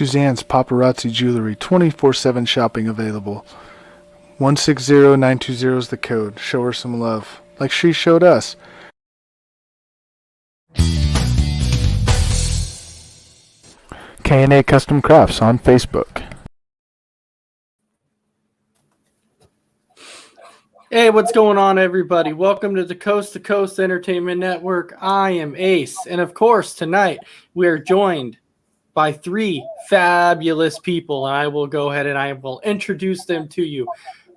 Suzanne's Paparazzi Jewelry, 24/7 shopping available. 160920 is the code. Show her some love, like she showed us. K&A Custom Crafts on Facebook. Hey, what's going on, everybody? Welcome to the Coast to Coast Entertainment Network. I am Ace, and of course, tonight we are joined by three fabulous people, and I will go ahead and I will introduce them to you.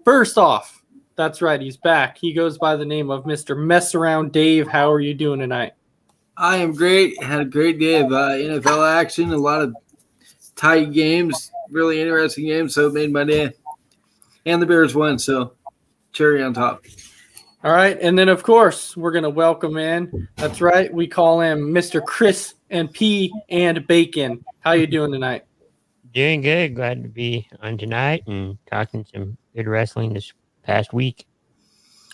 First off, that's right, he's back. He goes by the name of Mr. Mess Around Dave. How are you doing tonight? I am great. Had a great day of NFL action, a lot of tight games, really interesting games, so it made my day. And the Bears won, so cherry on top. All right, and then, of course, we're going to welcome in. That's right, we call him Mr. Chris and P and Bacon. How you doing tonight? Doing good. Glad to be on tonight and talking some good wrestling this past week.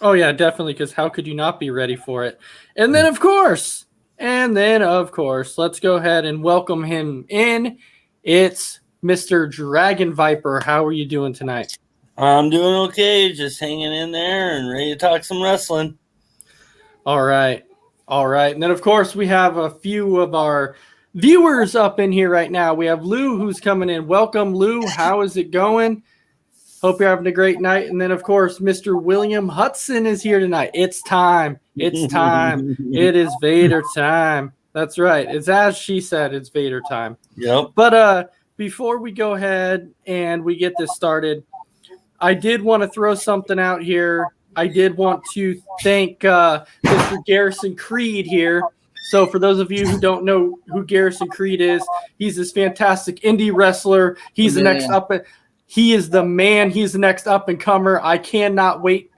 Oh, yeah, definitely, because how could you not be ready for it? And then, of course, let's go ahead and welcome him in. It's Mr. Dragon Viper. How are you doing tonight? I'm doing okay, just hanging in there and ready to talk some wrestling. All right. And then, of course, we have a few of our viewers up in here right now. We have Lou who's coming in. Welcome, Lou. How is it going? Hope you're having a great night. And then, of course, Mr. William Hudson is here tonight. It's time. It is Vader time. That's right. It's as she said, it's Vader time. Yep. But before we go ahead and we get this started, I did want to throw something out here. I did want to thank Mr. Garrison Creed here. So for those of you who don't know who Garrison Creed is, he's this fantastic indie wrestler. He's the next up. He is the man. He's the next up and comer. I cannot wait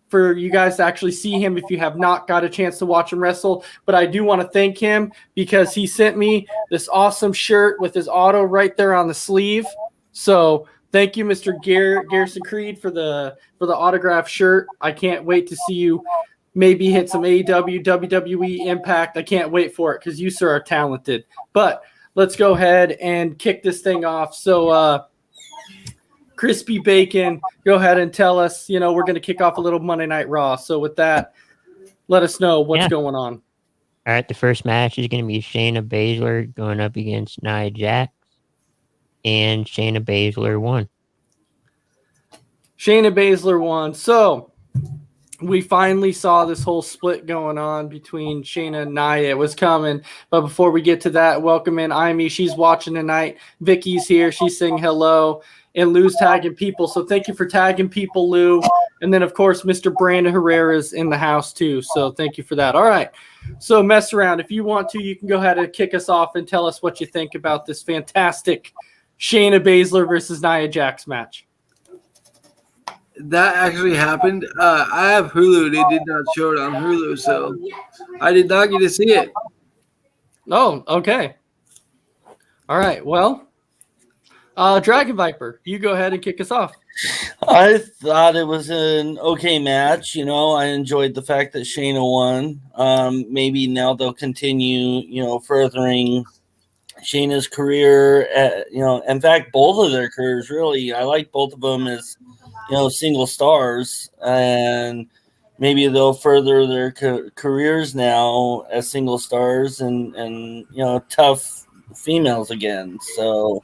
for you guys to actually see him if you have not got a chance to watch him wrestle. But I do want to thank him because he sent me this awesome shirt with his auto right there on the sleeve. So thank you, Mr. Garrison Creed, for the autograph shirt. I can't wait to see you maybe hit some AEW, WWE, Impact. I can't wait for it because you, sir, are talented. But let's go ahead and kick this thing off. So, Crispy Bacon, go ahead and tell us, we're going to kick off a little Monday Night Raw. So with that, let us know what's going on. All right, the first match is going to be Shayna Baszler going up against Nia Jax. And Shayna Baszler won. Shayna Baszler won. So we finally saw this whole split going on between Shayna and Nia. It was coming. But before we get to that, welcome in Amy. She's watching tonight. Vicky's here. She's saying hello. And Lou's tagging people. So thank you for tagging people, Lou. And then, of course, Mr. Brandon Herrera's in the house, too. So thank you for that. All right. So mess around. If you want to, you can go ahead and kick us off and tell us what you think about this fantastic Shayna Baszler versus Nia Jax match. That actually happened. I have Hulu. They did not show it on Hulu, so I did not get to see it. Oh, okay. All right. Well, Dragon Viper, you go ahead and kick us off. I thought it was an okay match. I enjoyed the fact that Shayna won. Maybe now they'll continue, furthering Shayna's career. In fact, both of their careers, really. I like both of them as, single stars. And maybe they'll further their careers now as single stars and tough females again. So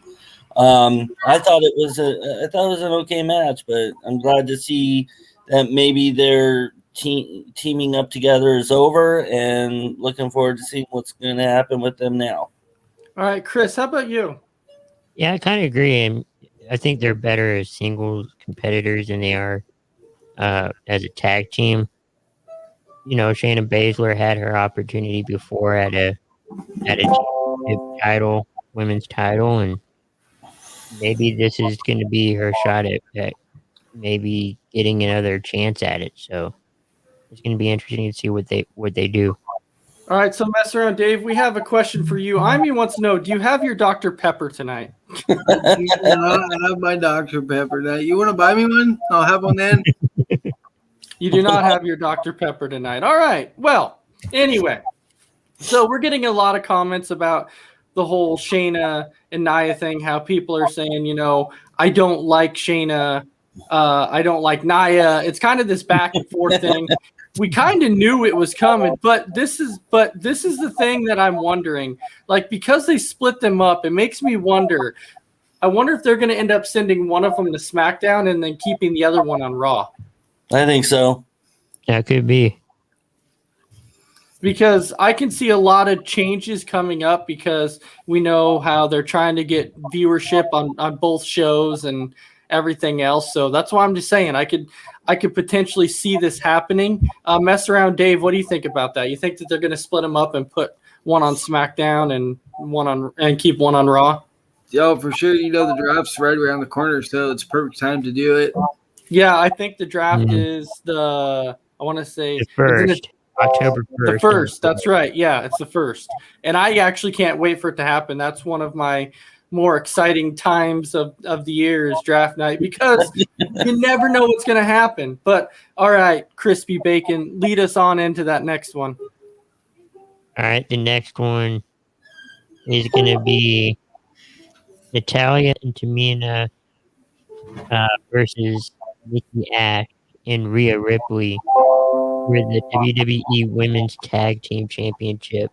I thought it was an okay match, but I'm glad to see that maybe their teaming up together is over, and looking forward to seeing what's going to happen with them now. All right, Chris, how about you? Yeah, I kind of agree. I think they're better as singles competitors than they are as a tag team. Shayna Baszler had her opportunity before at a title, women's title, and maybe this is going to be her shot at maybe getting another chance at it. So it's going to be interesting to see what they do. All right, so mess around, Dave. We have a question for you. Amy wants to know: do you have your Dr. Pepper tonight? I have my Dr. Pepper tonight. You want to buy me one? I'll have one then. You do not have your Dr. Pepper tonight. All right. Well, anyway, so we're getting a lot of comments about the whole Shayna and Nia thing, how people are saying, I don't like Shayna, I don't like Nia. It's kind of this back and forth thing. We kind of knew it was coming, but this is the thing that I'm wondering. Like, because they split them up, it makes me wonder. I wonder if they're going to end up sending one of them to SmackDown and then keeping the other one on Raw. I think so. That could be. Because I can see a lot of changes coming up because we know how they're trying to get viewership on both shows and everything else. So that's why I'm just saying I could potentially see this happening. Mess around, Dave. What do you think about that? You think that they're going to split them up and put one on SmackDown and keep one on Raw? Yeah, for sure. The draft's right around the corner, so it's perfect time to do it. Yeah, I think the draft is I want to say the first. October 1st. The first, that's right. Yeah, it's the first. And I actually can't wait for it to happen. That's one of my more exciting times of the year is draft night because you never know what's going to happen. But all right, Crispy Bacon, lead us on into that next one. All right, the next one is going to be Natalya and Tamina versus Nikki Ash and Rhea Ripley for the WWE Women's Tag Team Championship,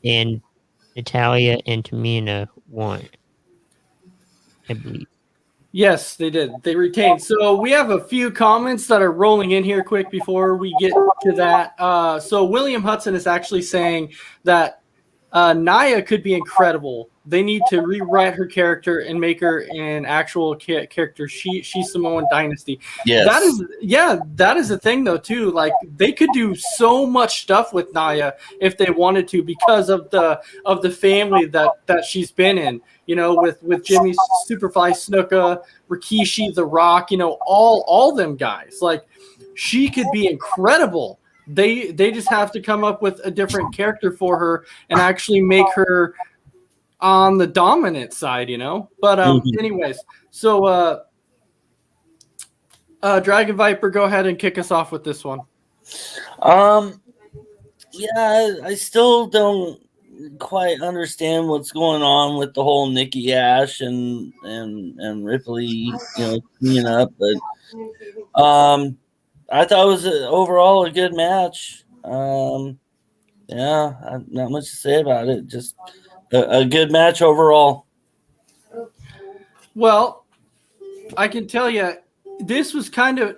and Natalya and Tamina won, I believe. Yes, they did. They retained. So we have a few comments that are rolling in here quick before we get to that. So William Hudson is actually saying that Nia could be incredible. They need to rewrite her character and make her an actual character. She's Samoan Dynasty. Yes. That is a thing though too. Like they could do so much stuff with Nia if they wanted to because of the family that she's been in. With Jimmy Superfly Snuka, Rikishi, The Rock. All them guys. Like she could be incredible. They just have to come up with a different character for her and actually make her on the dominant side, But anyways, so Dragon Viper, go ahead and kick us off with this one. Yeah, I still don't quite understand what's going on with the whole Nikki Ash and Ripley, cleaning up, but I thought it was overall a good match. Not much to say about it. Just a good match overall. Well, I can tell you, it was kind of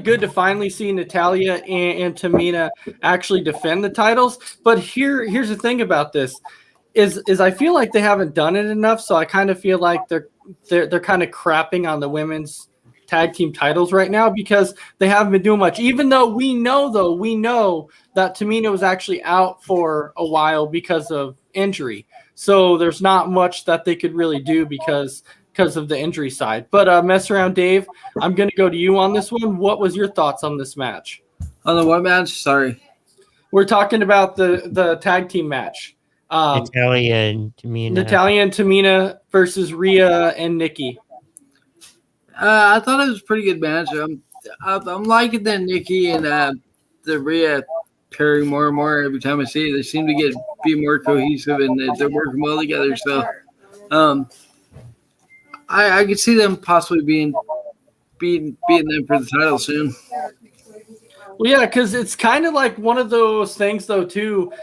good to finally see Natalya and Tamina actually defend the titles. But here's the thing about this is I feel like they haven't done it enough. So I kind of feel like they're kind of crapping on the women's tag team titles right now because they haven't been doing much. Even though we know that Tamina was actually out for a while because of injury. So there's not much that they could really do because of the injury side. But Mess Around Dave, I'm going to go to you on this one. What was your thoughts on this match? On the what match? Sorry. We're talking about the tag team match. Natalya and Tamina versus Rhea and Nikki. I thought it was a pretty good match. I'm liking that Nikki and the Rhea pairing more and more every time I see it. They seem to be more cohesive and they're working well together. So I could see them possibly beating them for the title soon. Well, yeah, because it's kind of like one of those things, though, too.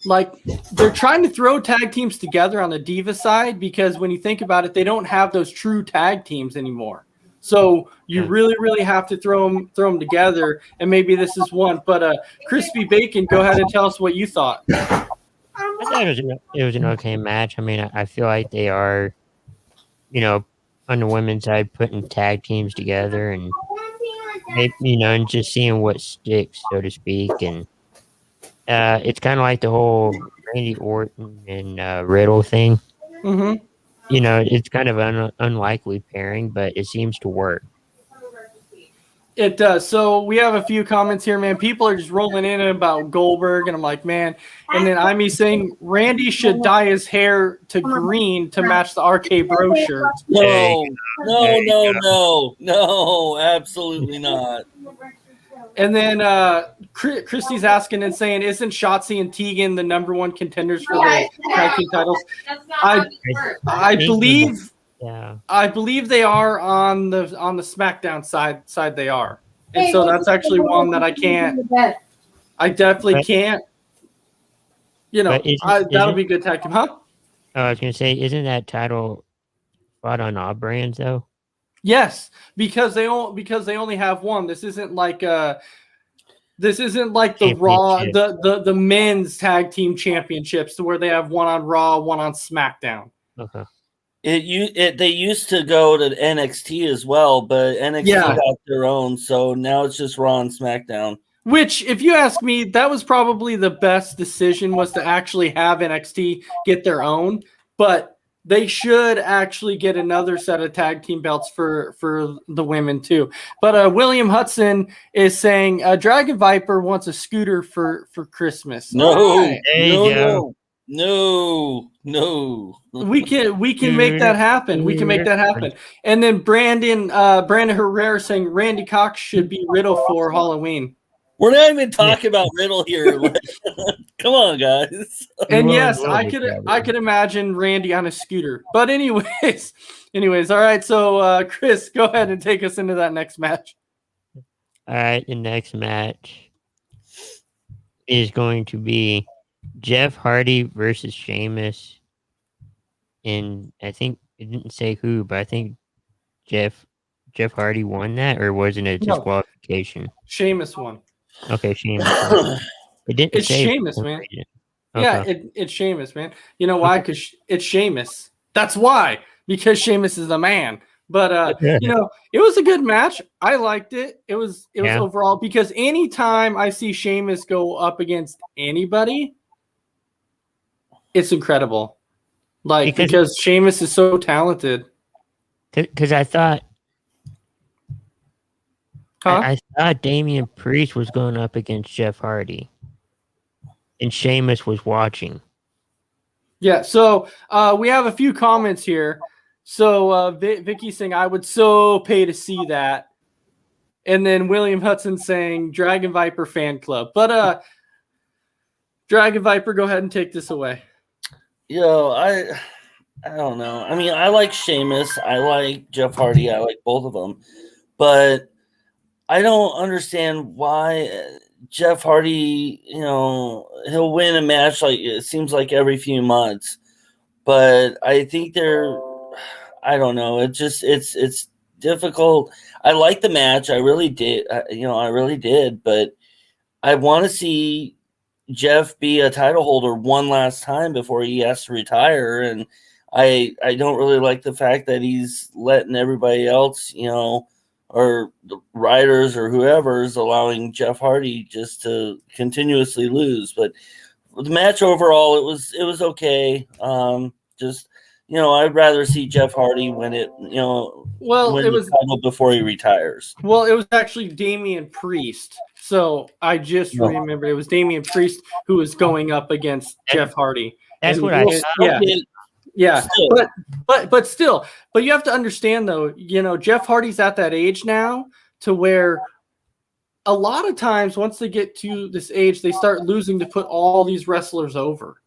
Like, they're trying to throw tag teams together on the Diva side because when you think about it, they don't have those true tag teams anymore. So you really, really have to throw them together, and maybe this is one. But Crispy Bacon, go ahead and tell us what you thought. I thought it was an okay match. I mean, I feel like they are, on the women's side, putting tag teams together and and just seeing what sticks, so to speak. And it's kind of like the whole Randy Orton and Riddle thing. Mm-hmm. It's kind of an unlikely pairing, but it seems to work. It does. So we have a few comments here, man. People are just rolling in about Goldberg, and I'm like, man. And then I'm saying Randy should dye his hair to green to match the RK Bro shirt. No, absolutely not. And then Christy's asking and saying, isn't Shotzi and Tegan the number one contenders for the tag team titles? I believe they are on the SmackDown side. They are, and so that's actually one that I definitely can't. That'll be a good tag team, huh? Oh, I was gonna say, isn't that title fought on all brands though? Yes, because they only have one. This isn't like the Raw, the men's tag team championships, to where they have one on Raw, one on SmackDown. Okay. They used to go to NXT as well, but NXT got their own, so now it's just Raw and SmackDown. Which, if you ask me, that was probably the best decision, was to actually have NXT get their own. But they should actually get another set of tag team belts for the women too. But William Hudson is saying Dragon Viper wants a scooter for Christmas. No. We can make that happen. We can make that happen. And then Brandon Herrera saying Randy Cox should be Riddle for Halloween. We're not even talking about Riddle here. Come on, guys. And yes, I could imagine Randy on a scooter. But anyways, all right. So Chris, go ahead and take us into that next match. All right, the next match is going to be Jeff Hardy versus Sheamus. And I think it didn't say who, but I think Jeff Hardy won that, or wasn't it a disqualification? Sheamus won. Okay, Sheamus. It's Sheamus, man. Okay. Yeah, it's Sheamus, man. You know why? Because it's Sheamus. That's why. Because Sheamus is a man. But it was a good match. I liked it. It was overall, because anytime I see Sheamus go up against anybody, it's incredible. Because Sheamus is so talented. Because I thought. I thought Damian Priest was going up against Jeff Hardy, and Sheamus was watching. Yeah, so we have a few comments here. So Vicky saying, I would so pay to see that. And then William Hudson saying, Dragon Viper fan club. But Dragon Viper, go ahead and take this away. I don't know. I mean, I like Sheamus. I like Jeff Hardy. I like both of them. But I don't understand why Jeff Hardy, he'll win a match it seems like every few months. But I think I don't know. It's difficult. I like the match. I really did. I really did. But I want to see Jeff be a title holder one last time before he has to retire. And I don't really like the fact that he's letting everybody else, or the writers or whoever is allowing Jeff Hardy just to continuously lose. But the match overall, it was okay. I'd rather see Jeff Hardy win it, win the title before he retires. Well, it was actually Damian Priest. So I just remembered it was Damian Priest who was going up against Jeff Hardy. That's what I thought. Yeah, but still, you have to understand though, Jeff Hardy's at that age now to where a lot of times once they get to this age, they start losing to put all these wrestlers over.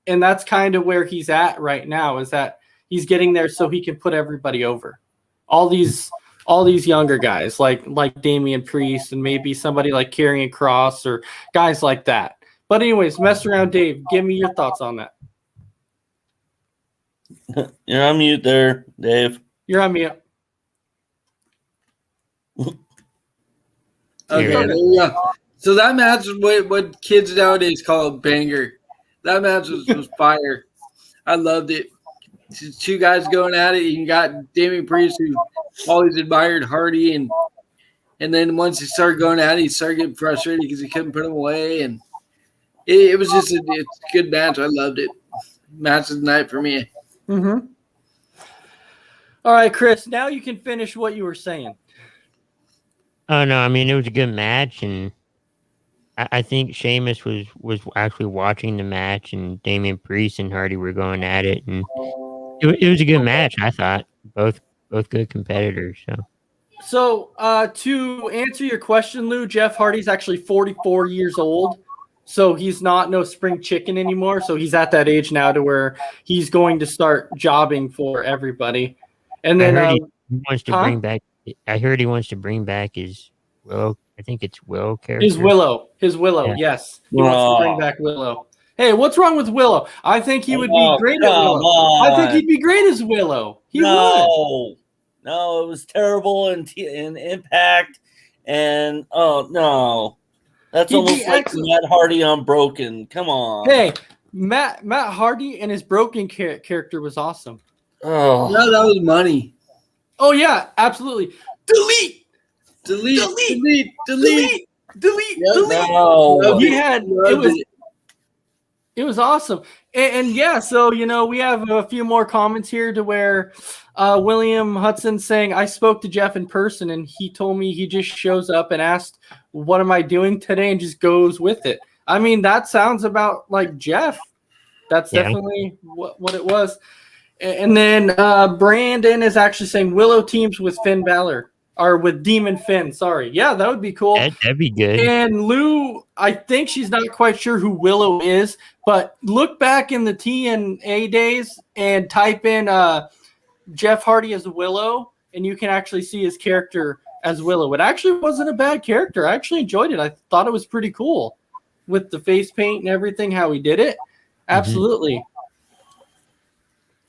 And that's kind of where he's at right now, is that he's getting there so he can put everybody over. All these younger guys like Damian Priest and maybe somebody like Karrion Kross or guys like that. But anyways, mess around Dave, give me your thoughts on that. You're on mute there, Dave. You're on mute. Okay. So that match is what kids nowadays call a banger. That match was fire. I loved it. Two guys going at it. You got Damian Priest, who always admired Hardy, and then once he started going at it, he started getting frustrated because he couldn't put him away. And it was just it's a good match. I loved it. Match of the night for me. Mm-hmm. All right, Chris, now you can finish what you were saying. Oh, no, I mean, it was a good match, and I think Sheamus was actually watching the match, and Damian Priest and Hardy were going at it, and it was a good match, I thought. Both good competitors, so. So to answer your question, Lou, Jeff Hardy's actually 44 years old. So he's not no spring chicken anymore. So he's at that age now to where he's going to start jobbing for everybody. And I then heard he wants to huh? bring back. I heard he wants to bring back his Will. I think it's Will character. His Willow. Yeah. Yes. He wants to bring back Willow. Hey, what's wrong with Willow? I think he would be great at come Willow. I think on. he'd be great as Willow. He would. No, it was terrible in Impact, and oh no, that's He'd be almost like excellent. Matt Hardy on Broken. Come on. Hey, Matt Hardy and his broken character was awesome. Oh, No, that was money. Oh yeah, absolutely. Delete. Delete. Yep. no. He had it was awesome. And yeah, so we have a few more comments here to where William Hudson saying, I spoke to Jeff in person and he told me he just shows up and asked, what am I doing today? And just goes with it. I mean, that sounds about like Jeff. That's definitely what it was. And then Brandon is actually saying Willow teams with Finn Balor. Or with Demon Finn, sorry. Yeah, that would be cool. That'd be good. And Lou, I think she's not quite sure who Willow is, but look back in the TNA days and type in Jeff Hardy as Willow, and you can actually see his character as Willow. It actually wasn't a bad character. I actually enjoyed it. I thought it was pretty cool with the face paint and everything, how he did it. Absolutely.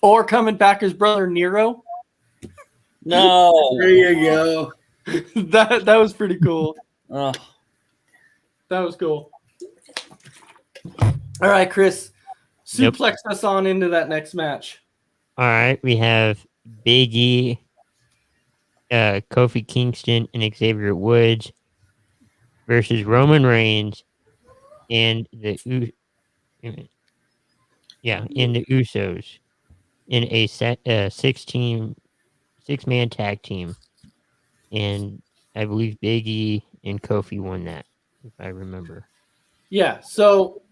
Or coming back as brother Nero. No. There you go. that was pretty cool. Oh. That was cool. All right, Chris. Suplex us on into that next match. All right, we have Big E, Kofi Kingston, and Xavier Woods versus Roman Reigns and the Usos in a six-man tag team, and I believe Big E and Kofi won that, if I remember. Yeah. So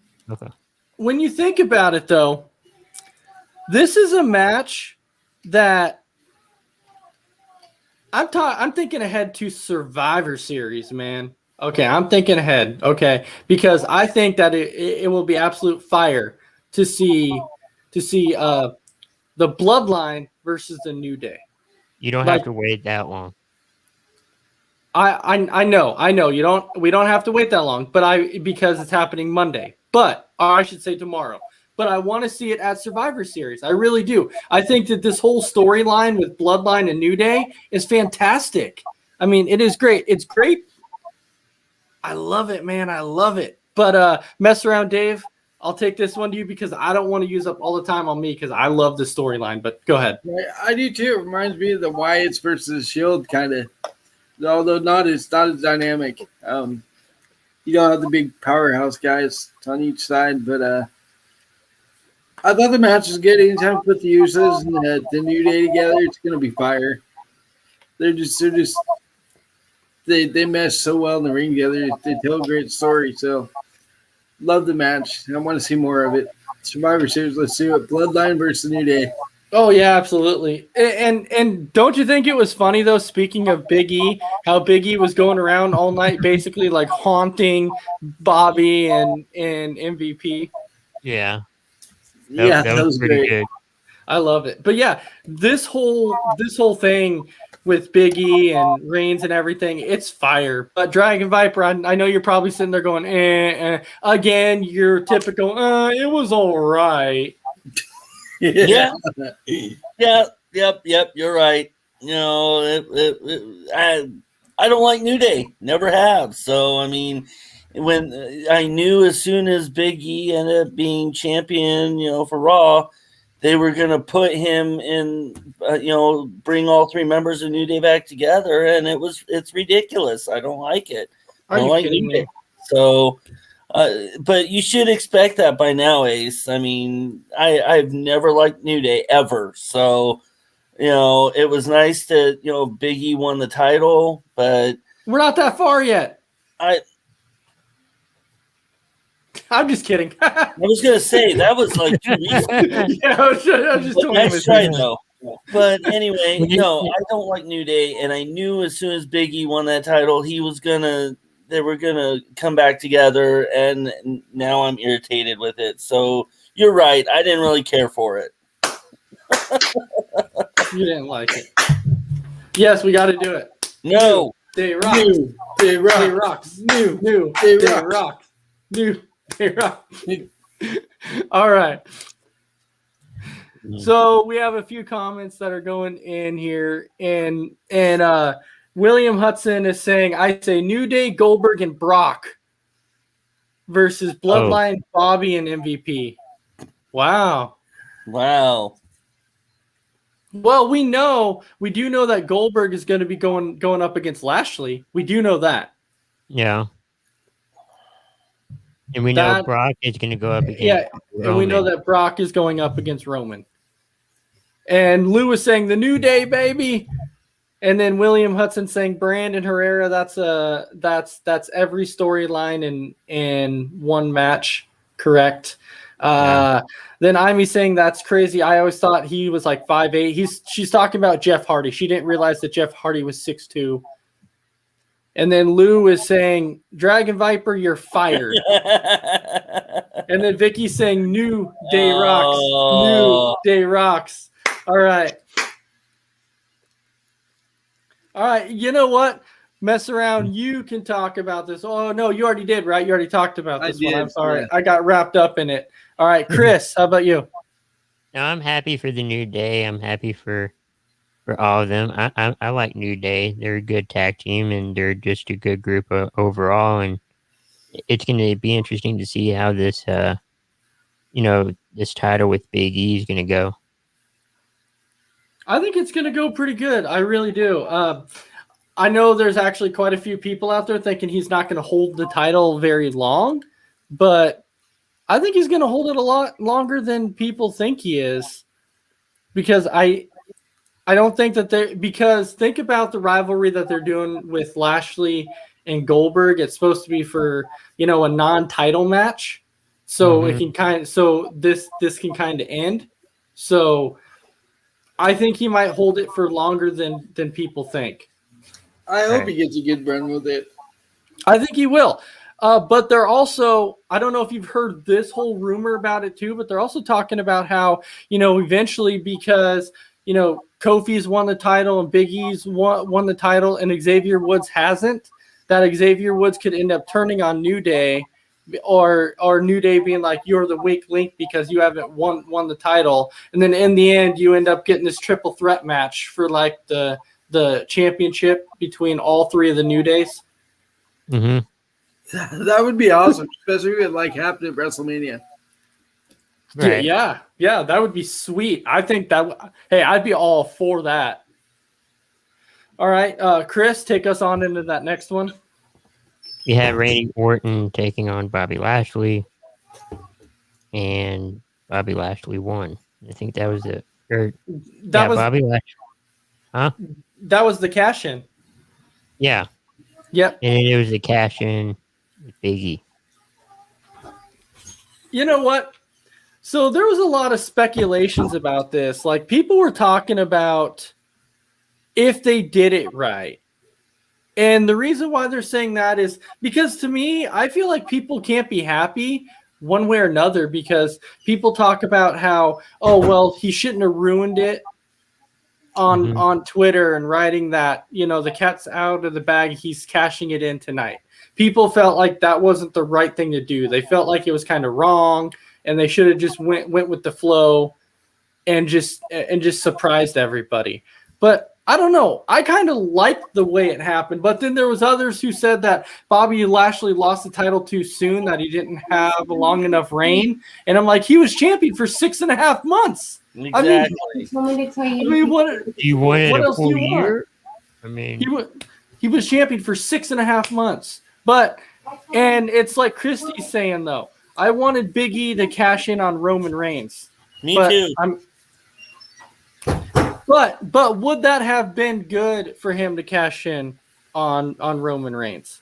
when you think about it, though, this is a match that I'm thinking ahead to Survivor Series, man. Okay, I'm thinking ahead. Okay, because I think that it will be absolute fire to see the Bloodline versus the New Day. You don't have to wait that long. I know we don't have to wait that long, but because it's happening Monday, or I should say tomorrow. But I want to see it at Survivor Series. I really do. I think that this whole storyline with Bloodline and New Day is fantastic. I mean, it is great. It's great. I love it, man. I love it. But mess around, Dave. I'll take this one to you because I don't want to use up all the time on me because I love the storyline. But go ahead. I do too. It reminds me of the Wyatts versus Shield kind of, although not as dynamic. You don't have the big powerhouse guys on each side, but I thought the match was good. Anytime you put the Usos and the New Day together, it's gonna be fire. They mesh so well in the ring together. They tell a great story. So love the match. I want to see more of it. Survivor Series, let's see it. Bloodline versus New Day. Oh yeah, absolutely. And don't you think it was funny though? Speaking of Big E, how Big E was going around all night, basically like haunting Bobby and MVP. Yeah. That was pretty great. good. I love it. But yeah, this whole thing with Big E and Reigns and everything, it's fire. But Dragon Viper, I know you're probably sitting there going, again, your typical, it was all right. Yeah. Yep. You're right. You know, I don't like New Day. Never have. So, I mean, when I knew as soon as Big E ended up being champion, for Raw, they were going to put him in, bring all three members of New Day back together. And it's ridiculous. I don't like it. I don't like New Day. So, but you should expect that by now, Ace. I mean, I've never liked New Day ever. So, it was nice that, Big E won the title, but we're not that far yet. I'm just kidding. I was going to say that was like 2 weeks ago. Yeah, I was just Nice try, though. But anyway, Well, no, I don't like New Day, and I knew as soon as Big E won that title, they were gonna come back together, and now I'm irritated with it. So you're right, I didn't really care for it. You didn't like it. Yes, we got to do it. No, Day rocks. New Day Rock. Day rocks. New Day Day rocks. New Day rocks. All right. So we have a few comments that are going in here, and William Hudson is saying, I say New Day, Goldberg, and Brock versus Bloodline, Bobby, and MVP. Wow. wow. Well, we do know that Goldberg is going to be going up against Lashley. We do know that. Yeah. And we know Brock is going to go up against Roman. And we know that Brock is going up against Roman. And Lou was saying the New Day, baby. And then William Hudson saying Brandon Herrera. That's every storyline in one match, correct? Then Amy saying that's crazy. I always thought he was like 5'8". She's talking about Jeff Hardy. She didn't realize that Jeff Hardy was 6'2". And then Lou is saying, Dragon Viper, you're fired. And then Vicky's saying, New Day rocks. New Day rocks. All right. All right. You know what? Mess around. You can talk about this. Oh, no, you already did, right? You already talked about this one. I'm sorry. Yeah. I got wrapped up in it. All right. Chris, how about you? No, I'm happy for the New Day. I'm happy for all of them. I like New Day. They're a good tag team, and they're just a good group overall. And it's going to be interesting to see how this, this title with Big E is going to go. I think it's going to go pretty good. I really do. I know there's actually quite a few people out there thinking he's not going to hold the title very long, but I think he's going to hold it a lot longer than people think he is, because I don't think that because think about the rivalry that they're doing with Lashley and Goldberg. It's supposed to be for, a non-title match. So it can this can kind of end. So I think he might hold it for longer than people think. I hope he gets a good run with it. I think he will. But they're also, I don't know if you've heard this whole rumor about it too, but they're also talking about how, eventually, because, Kofi's won the title and Big E's won the title and Xavier Woods hasn't, that Xavier Woods could end up turning on New Day, or New Day being like, you're the weak link because you haven't won the title. And then in the end, you end up getting this triple threat match for like the championship between all three of the New Days. Mm-hmm. That would be awesome, especially if it happened at WrestleMania. Right. Yeah, that would be sweet. I think I'd be all for that. All right, Chris, take us on into that next one. You had Randy Orton taking on Bobby Lashley, and Bobby Lashley won. I think that was it. Bobby Lashley. Huh? That was the cash-in. Yeah. Yep. And it was the cash-in with Big E. You know what? So there was a lot of speculations about this. Like, people were talking about if they did it right. And the reason why they're saying that is because, to me, I feel like people can't be happy one way or another, because people talk about how, oh, well, he shouldn't have ruined it on Twitter and writing that, the cat's out of the bag, he's cashing it in tonight. People felt like that wasn't the right thing to do. They felt like it was kind of wrong, and they should have just went with the flow and just surprised everybody. But I don't know. I kind of liked the way it happened, but then there was others who said that Bobby Lashley lost the title too soon, that he didn't have a long enough reign. And I'm like, he was champion for 6.5 months. Exactly. What else do you want? I mean, he was champion for 6.5 months. And it's like Christy's saying, though, I wanted Big E to cash in on Roman Reigns. Me too. But would that have been good for him to cash in on Roman Reigns?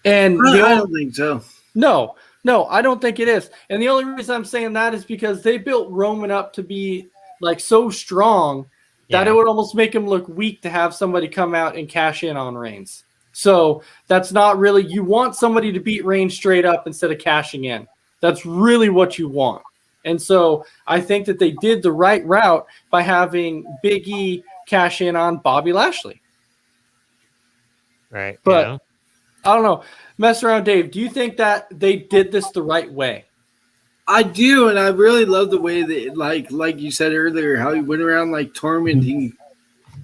And I don't think so. No, I don't think it is. And the only reason I'm saying that is because they built Roman up to be like so strong that Yeah. it would almost make him look weak to have somebody come out and cash in on Reigns. So that's not really, you want somebody to beat Reigns straight up instead of cashing in. That's really what you want. And so I think that they did the right route by having Big E cash in on Bobby Lashley. Right. But yeah. I don't know. Mess around, Dave. Do you think that they did this the right way? I do, and I really love the way that, like you said earlier, how he went around like tormenting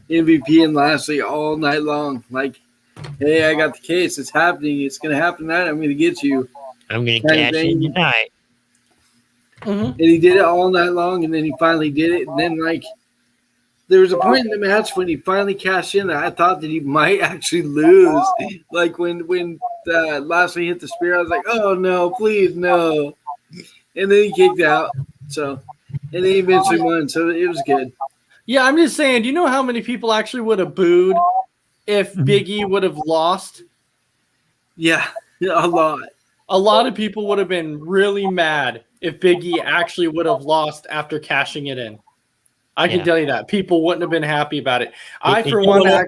MVP and Lashley all night long. Like, hey, I got the case. It's happening. It's going to happen tonight. I'm going to get you. I'm going to kind of cash in thing. tonight. And he did it all night long, and then he finally did it. And then, like, there was a point in the match when he finally cashed in that I thought that he might actually lose. Like, when Lashley hit the spear, I was like, oh, no, please, no. And then he kicked out. So, and then he eventually won. So it was good. Yeah, I'm just saying, do you know how many people actually would have booed if Big E would have lost? Yeah, a lot. A lot of people would have been really mad if Big E actually would have lost after cashing it in. I can tell you that. People wouldn't have been happy about it. For one,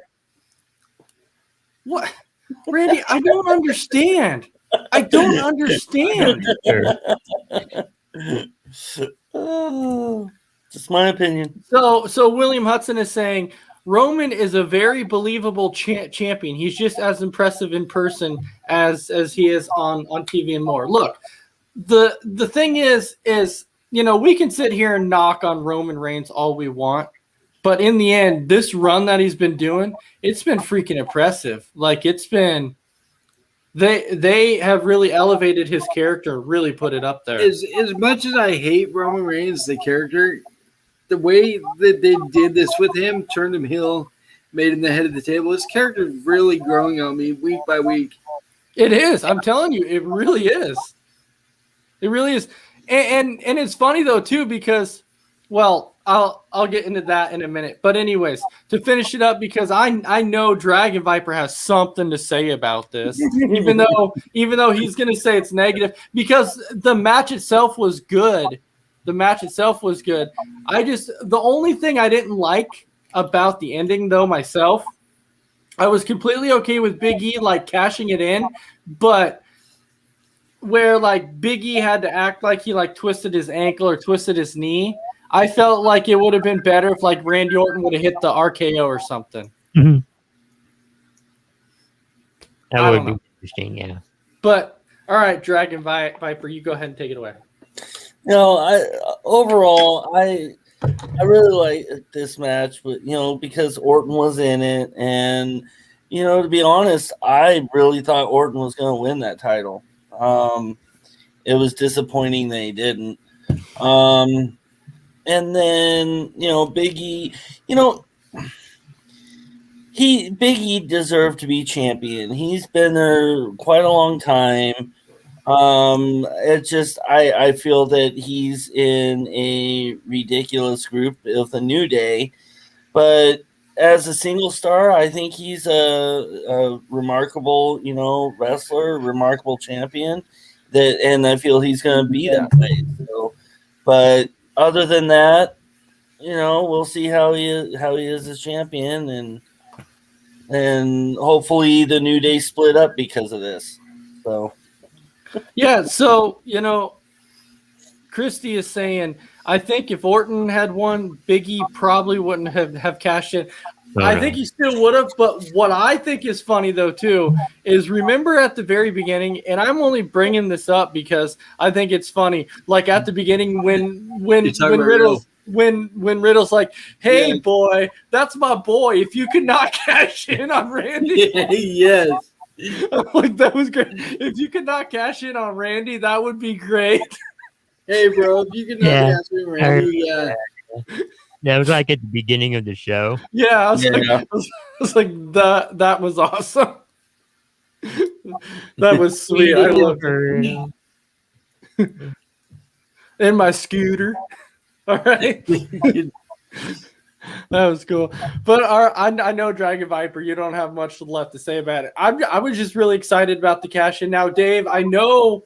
what? Randy, I don't understand. I don't understand. Just my opinion. So William Hudson is saying Roman is a very believable champion. He's just as impressive in person as he is on TV and more. Look, the thing is we can sit here and knock on Roman Reigns all we want, but in the end, this run that he's been doing, it's been freaking impressive. Like it's been. They have really elevated his character, really put it up there. As much as I hate Roman Reigns, the character, the way that they did this with him, turned him heel, made him the head of the table, his character is really growing on me week by week. It is. I'm telling you, it really is. It really is. And it's funny, though, too, because, well, I'll get into that in a minute. But anyways, to finish it up, because I know Dragon Viper has something to say about this, even though he's going to say it's negative, because the match itself was good. The match itself was good. The only thing I didn't like about the ending, though, myself, I was completely okay with Big E, like, cashing it in, but where, like, Big E had to act like he, like, twisted his ankle or twisted his knee, I felt like it would have been better if, like, Randy Orton would have hit the RKO or something. Mm-hmm. That would be interesting, yeah. But, all right, Dragon Viper, you go ahead and take it away. Overall, I really like this match, but because Orton was in it, and to be honest, I really thought Orton was going to win that title. It was disappointing that he didn't. And then Big E, Big E deserved to be champion. He's been there quite a long time. It's just I feel that he's in a ridiculous group of the New Day, but as a single star, I think he's a remarkable wrestler, remarkable champion. And I feel he's going to be that way. So, but other than that, we'll see how he is as champion, and hopefully the New Day split up because of this. So. Yeah, so, Christy is saying, I think if Orton had won, Big E probably wouldn't have cashed in. I think he still would have, but what I think is funny, though, too, is remember at the very beginning, and I'm only bringing this up because I think it's funny, like at the beginning when Riddle's like, hey, boy, that's my boy. If you could not cash in on Randy. Yes. Like, that was great. If you could not cash in on Randy, that would be great. Hey, bro, if you could not cash in on Randy, yeah. That was like at the beginning of the show. Yeah, I was like, that was awesome. That was sweet. I love it. In my scooter. All right. That was cool. But I know, Dragon Viper, you don't have much left to say about it. I was just really excited about the cash in. Now, Dave, I know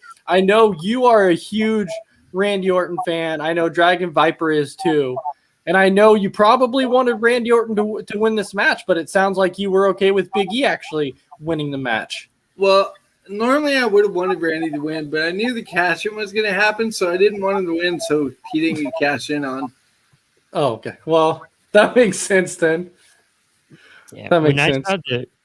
you are a huge Randy Orton fan. I know Dragon Viper is too. And I know you probably wanted Randy Orton to win this match, but it sounds like you were okay with Big E actually winning the match. Well, normally I would have wanted Randy to win, but I knew the cash-in was going to happen, so I didn't want him to win, so he didn't get cash in on. Oh, okay. Well, that makes sense then. Yeah, That makes sense.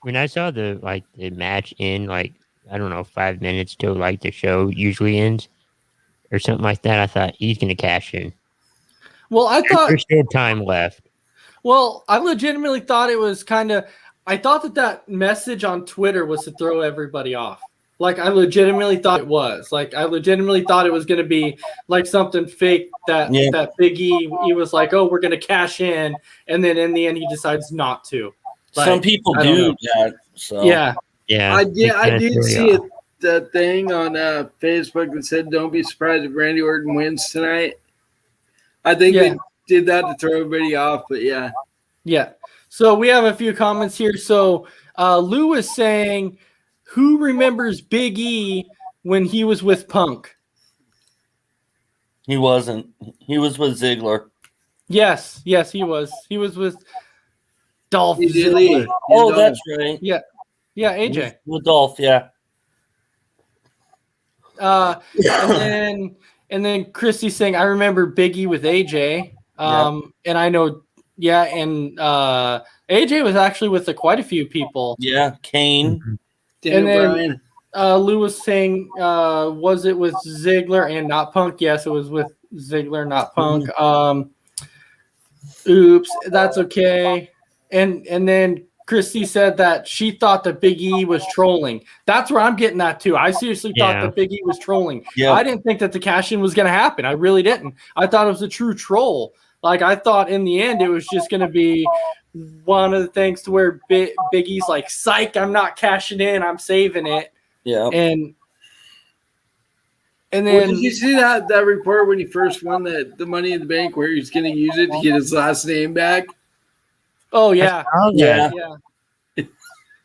When I saw the match in I don't know 5 minutes till the show usually ends or something like that, I thought he's gonna cash in. Well, There's still time left. Well, I legitimately thought it was I thought that message on Twitter was to throw everybody off. I legitimately thought it was. I legitimately thought it was going to be something fake that Big E, he was like, oh, we're going to cash in. And then in the end, he decides not to. Some people do that. So. Yeah. I did see the thing on Facebook that said, don't be surprised if Randy Orton wins tonight. I think they did that to throw everybody off, but yeah. Yeah. So we have a few comments here. So Lou is saying, who remembers Big E when he was with Punk? He wasn't. He was with Ziggler. Yes, he was. He was with Dolph AJ Ziggler. Lee. Oh, that's right. Yeah, AJ. With Dolph, yeah. And then Christy's saying, I remember Big E with AJ. And I know, and AJ was actually with quite a few people. Yeah, Kane. And then Lou was saying, was it with Ziggler and not Punk? Yes, it was with Ziggler, not Punk. Oops, that's okay. And then Christy said that she thought that Big E was trolling. That's where I'm getting that too. I seriously thought that Big E was trolling. Yeah. I didn't think that the cash-in was going to happen. I really didn't. I thought it was a true troll. I thought in the end it was just going to be one of the things to where Big E's like, psych, I'm not cashing in, I'm saving it. Yeah. And then did you see that report when he first won the Money in the Bank where he's going to use it to get his last name back? Oh yeah. Yeah.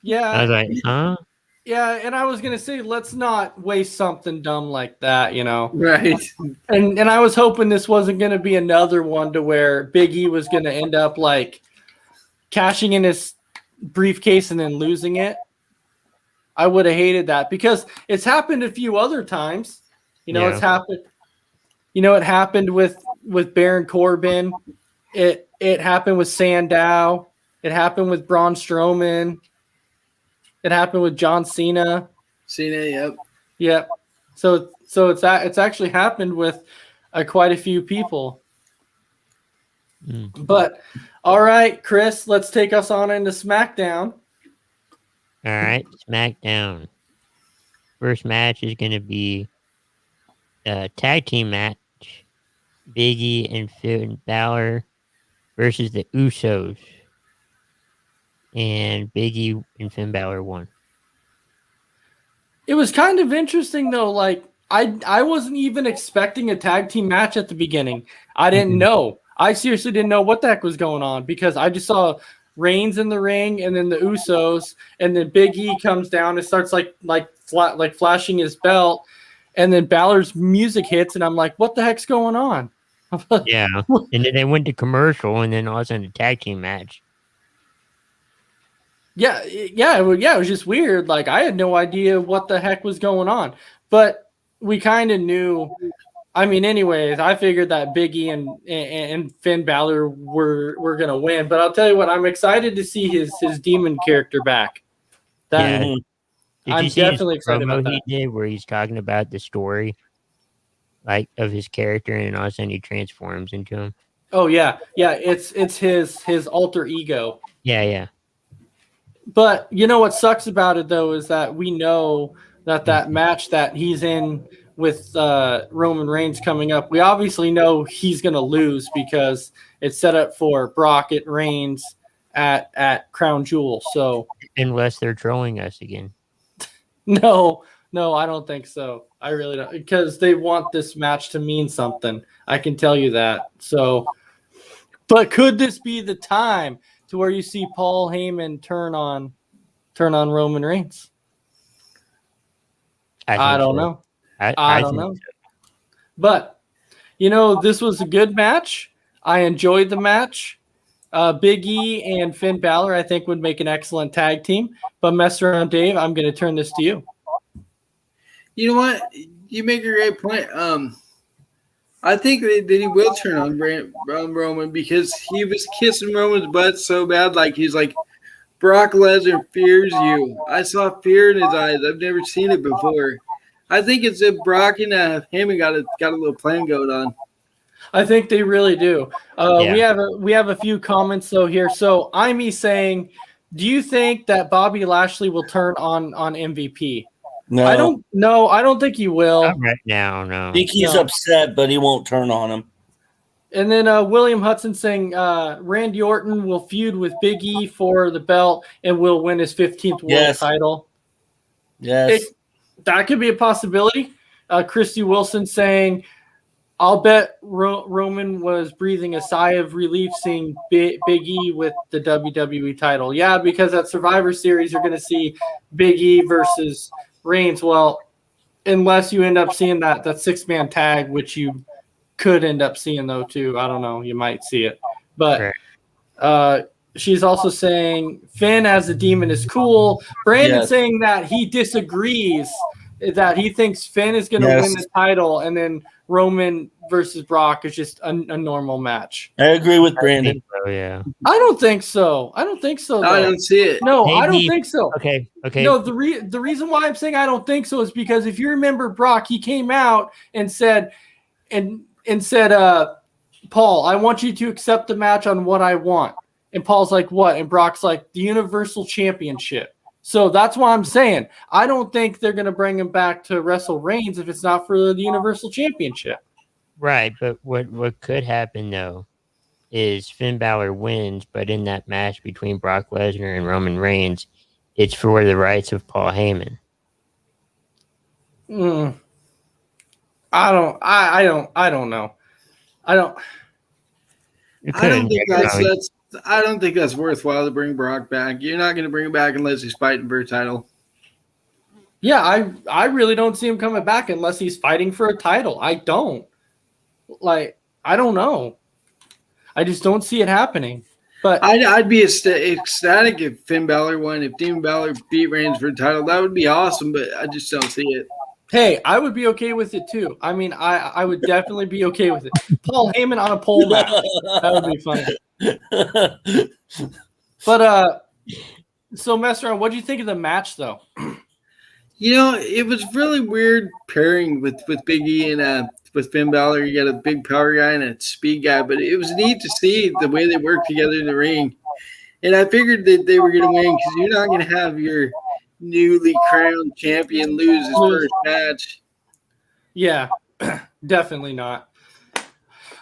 Yeah. I was like, huh? Yeah, and I was gonna say, let's not waste something dumb like that, Right. And I was hoping this wasn't gonna be another one to where Big E was gonna end up cashing in his briefcase and then losing it. I would have hated that because it's happened a few other times. It's happened. It happened with Baron Corbin. It happened with Sandow. It happened with Braun Strowman. It happened with John Cena. Yep. Yep. So it's actually happened with quite a few people. But all right, Chris, let's take us on into SmackDown. All right, SmackDown. First match is going to be a tag team match. Big E and Finn Balor versus the Usos. And Big E and Finn Balor won. It was kind of interesting though. I wasn't even expecting a tag team match at the beginning. I didn't know. I seriously didn't know what the heck was going on because I just saw Reigns in the ring and then the Usos and then Big E comes down and starts flashing his belt and then Balor's music hits and I'm like, what the heck's going on? Yeah. And then they went to commercial and then all of a sudden a tag team match. Yeah, it was just weird. I had no idea what the heck was going on, but we kind of knew. I mean, anyways, I figured that Big E and Finn Balor were gonna win. But I'll tell you what, I'm excited to see his demon character back. Did I'm you see definitely his excited promo about that. he did where he's talking about the story, of his character, and all of a sudden he transforms into him? Oh yeah, it's his alter ego. Yeah. But you know what sucks about it though is that we know that match that he's in with Roman Reigns coming up, we obviously know he's going to lose because it's set up for Brock and Reigns at Crown Jewel. So Unless they're trolling us again. no, I don't think so. I really don't, because they want this match to mean something. I can tell you that. So, but could this be the time to where you see Paul Heyman turn on Roman Reigns? I don't know. I don't know. But, this was a good match. I enjoyed the match. Big E and Finn Balor, I think, would make an excellent tag team. But mess around, Dave, I'm going to turn this to you. You know what? You make a great point. I think that he will turn on Roman because he was kissing Roman's butt so bad. Like he's like, Brock Lesnar fears you. I saw fear in his eyes. I've never seen it before. I think it's if Brock and Heyman got a little plan going on. I think they really do. Yeah. We have a few comments though here. So I'm saying, do you think that Bobby Lashley will turn on MVP? No, I don't know. I don't think he will. Not right now, no. I think he's upset, but he won't turn on him. And then William Hudson saying Randy Orton will feud with Big E for the belt and will win his 15th world title. Yes. That could be a possibility. Christy Wilson saying, I'll bet Roman was breathing a sigh of relief seeing Big E with the WWE title. Yeah, because at Survivor Series, you're going to see Big E versus Reigns. Well, unless you end up seeing that 6-man tag, which you could end up seeing though too. I don't know. You might see it. But she's also saying Finn as a demon is cool. Brandon saying that he disagrees, that he thinks Finn is going to win the title, and then Roman versus Brock is just a normal match. I agree with Brandon. Yeah. I don't think so. I don't think so. Though. I don't see it. No, Maybe. I don't think so. Okay. No, the reason why I'm saying I don't think so is because if you remember Brock, he came out and said, Paul, I want you to accept the match on what I want. And Paul's like, what? And Brock's like, the Universal Championship. So that's why I'm saying I don't think they're going to bring him back to wrestle Reigns if it's not for the Universal Championship. Right, but what could happen though is Finn Balor wins, but in that match between Brock Lesnar and Roman Reigns, it's for the rights of Paul Heyman. I don't know. I don't think that's worthwhile to bring Brock back. You're not going to bring him back unless he's fighting for a title. Yeah, I really don't see him coming back unless he's fighting for a title. I don't know. I just don't see it happening. But I'd be ecstatic if Finn Balor won. If Demon Balor beat Reigns for a title, that would be awesome. But I just don't see it. Hey, I would be okay with it too. I mean, I would definitely be okay with it. Paul Heyman on a pole match. That would be funny. But so mess around. What do you think of the match though? You know, it was really weird pairing with Big E and with Finn Balor. You got a big power guy and a speed guy, but it was neat to see the way they worked together in the ring. And I figured that they were going to win because you're not going to have your newly crowned champion lose his first match. Yeah, definitely not.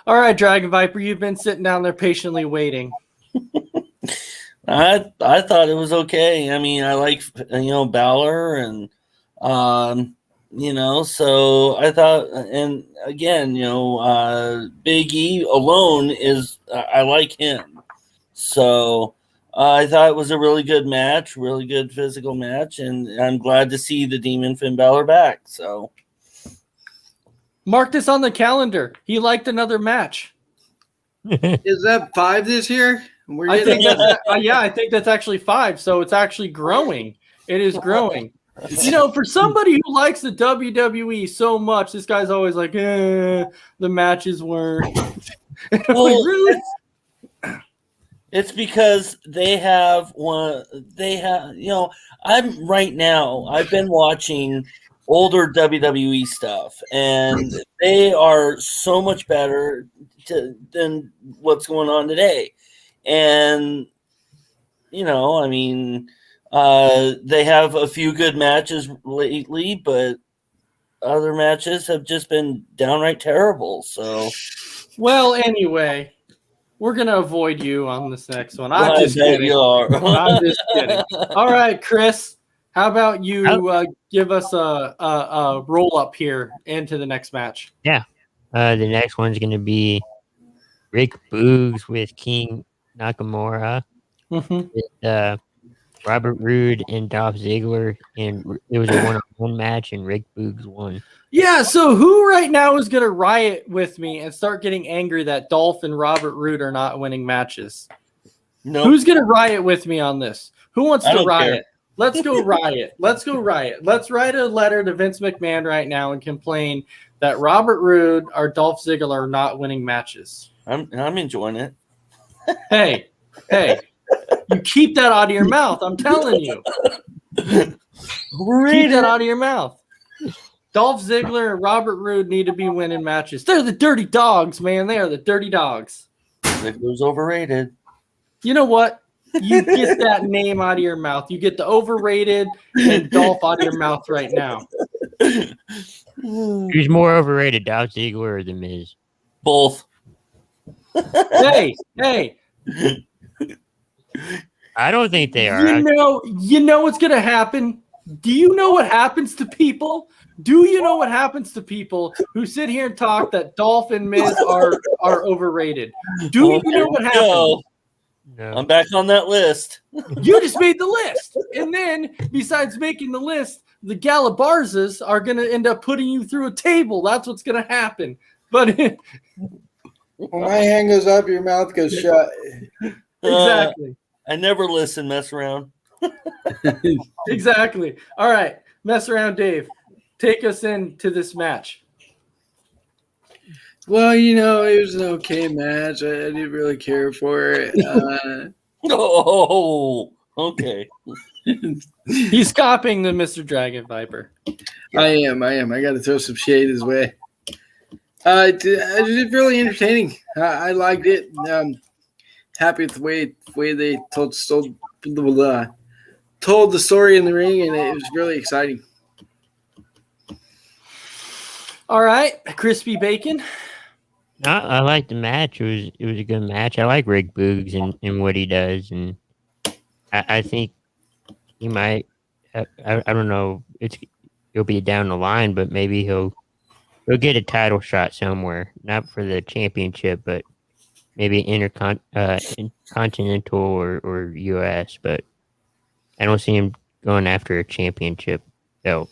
All right, Dragon Viper, you've been sitting down there patiently waiting. I thought it was okay. I mean, I like Balor and so I thought, and again, Big E alone is I like him. So I thought it was a really good match, really good physical match, and I'm glad to see the Demon Finn Balor back. So mark this on the calendar. He liked another match. Is that 5 this year? I think that's actually 5. So it's actually growing. It is growing. For somebody who likes the WWE so much, this guy's always like, the matches weren't. Well, really? It's because I've been watching older WWE stuff, and they are so much better than what's going on today. And, they have a few good matches lately, but other matches have just been downright terrible. So, well, anyway, we're going to avoid you on this next one. I'm I just bet kidding. you are. I'm just kidding. All right, Chris, how about you give us a roll up here into the next match? Yeah. The next one's going to be Rick Boogs with King Nakamura. Mm-hmm. With Robert Roode and Dolph Ziggler, and it was a one-on-one match, and Rick Boogs won. Yeah, so who right now is going to riot with me and start getting angry that Dolph and Robert Roode are not winning matches? No, Who's going to riot with me on this? Who wants I to don't riot? care. Let's go riot. Let's go riot. Let's write a letter to Vince McMahon right now and complain that Robert Roode or Dolph Ziggler are not winning matches. I'm enjoying it. Hey, you keep that out of your mouth. I'm telling you. Keep that out of your mouth. Dolph Ziggler and Robert Roode need to be winning matches. They're the dirty dogs, man. They are the dirty dogs. Ziggler's overrated. You know what? You get that name out of your mouth. You get the overrated and Dolph out of your mouth right now. Who's more overrated, Dolph Ziggler or The Miz? Both. Hey. I don't think they are. You know what's gonna happen? Do you know what happens to people? Do you know what happens to people who sit here and talk that Dolph and Miz are overrated? Do you know what happens? No. I'm back on that list. You just made the list. And then, besides making the list, the Galabarzas are going to end up putting you through a table. That's what's going to happen. But When my hand goes up, your mouth goes shut. exactly. I never listen, mess around. Exactly. All right. Mess around, Dave. Take us into this match. Well, it was an okay match. I didn't really care for it. Oh, okay. He's copying the Mr. Dragon Viper. I am. I got to throw some shade his way. It did really entertaining. I liked it. Happy with the way they told the story in the ring, and it was really exciting. All right. Crispy bacon. No, I like the match. It was a good match. I like Rick Boogs and what he does, and I think he might. I don't know. It'll be down the line, but maybe he'll get a title shot somewhere. Not for the championship, but maybe intercontinental or US. But I don't see him going after a championship belt.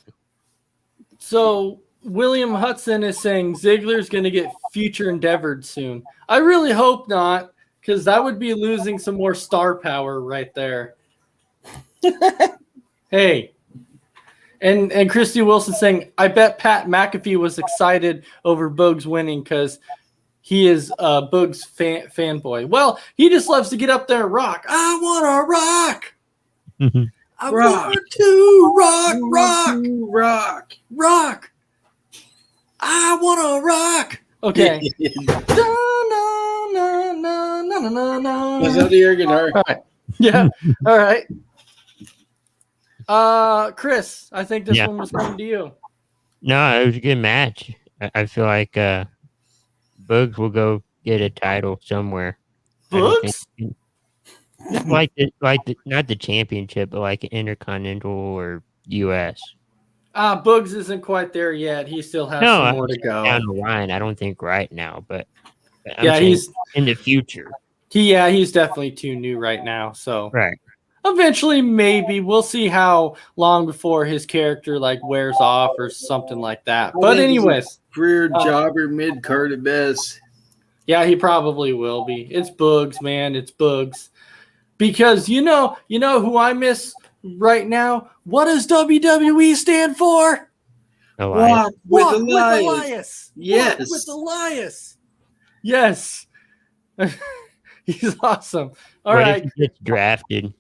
So William Hudson is saying Ziggler's going to get future endeavored soon. I really hope not, because that would be losing some more star power right there. Hey. And Christy Wilson saying, I bet Pat McAfee was excited over Boogs winning because he is a Boogs fanboy. Well, he just loves to get up there and rock. I want to rock. I want to rock. I want to rock. Okay. Was that your guitar? All right. Yeah. All right. Chris, I think this one was coming to you. No, it was a good match. I feel like Boogs will go get a title somewhere. Boogs? Like not the championship, but like Intercontinental or US. Boogs isn't quite there yet. He still has some more to go. Down the line, I don't think right now, but he's in the future. He's definitely too new right now. So right. Eventually, maybe we'll see how long before his character wears off or something like that. But anyways, career jobber mid card at best. Yeah, he probably will be. It's Boogs, man. It's Boogs. Because you know who I miss right now? What does WWE stand for? Elias. Walk with Elias. Yes. Walk with Elias. Yes. He's awesome. All what right. if he gets drafted?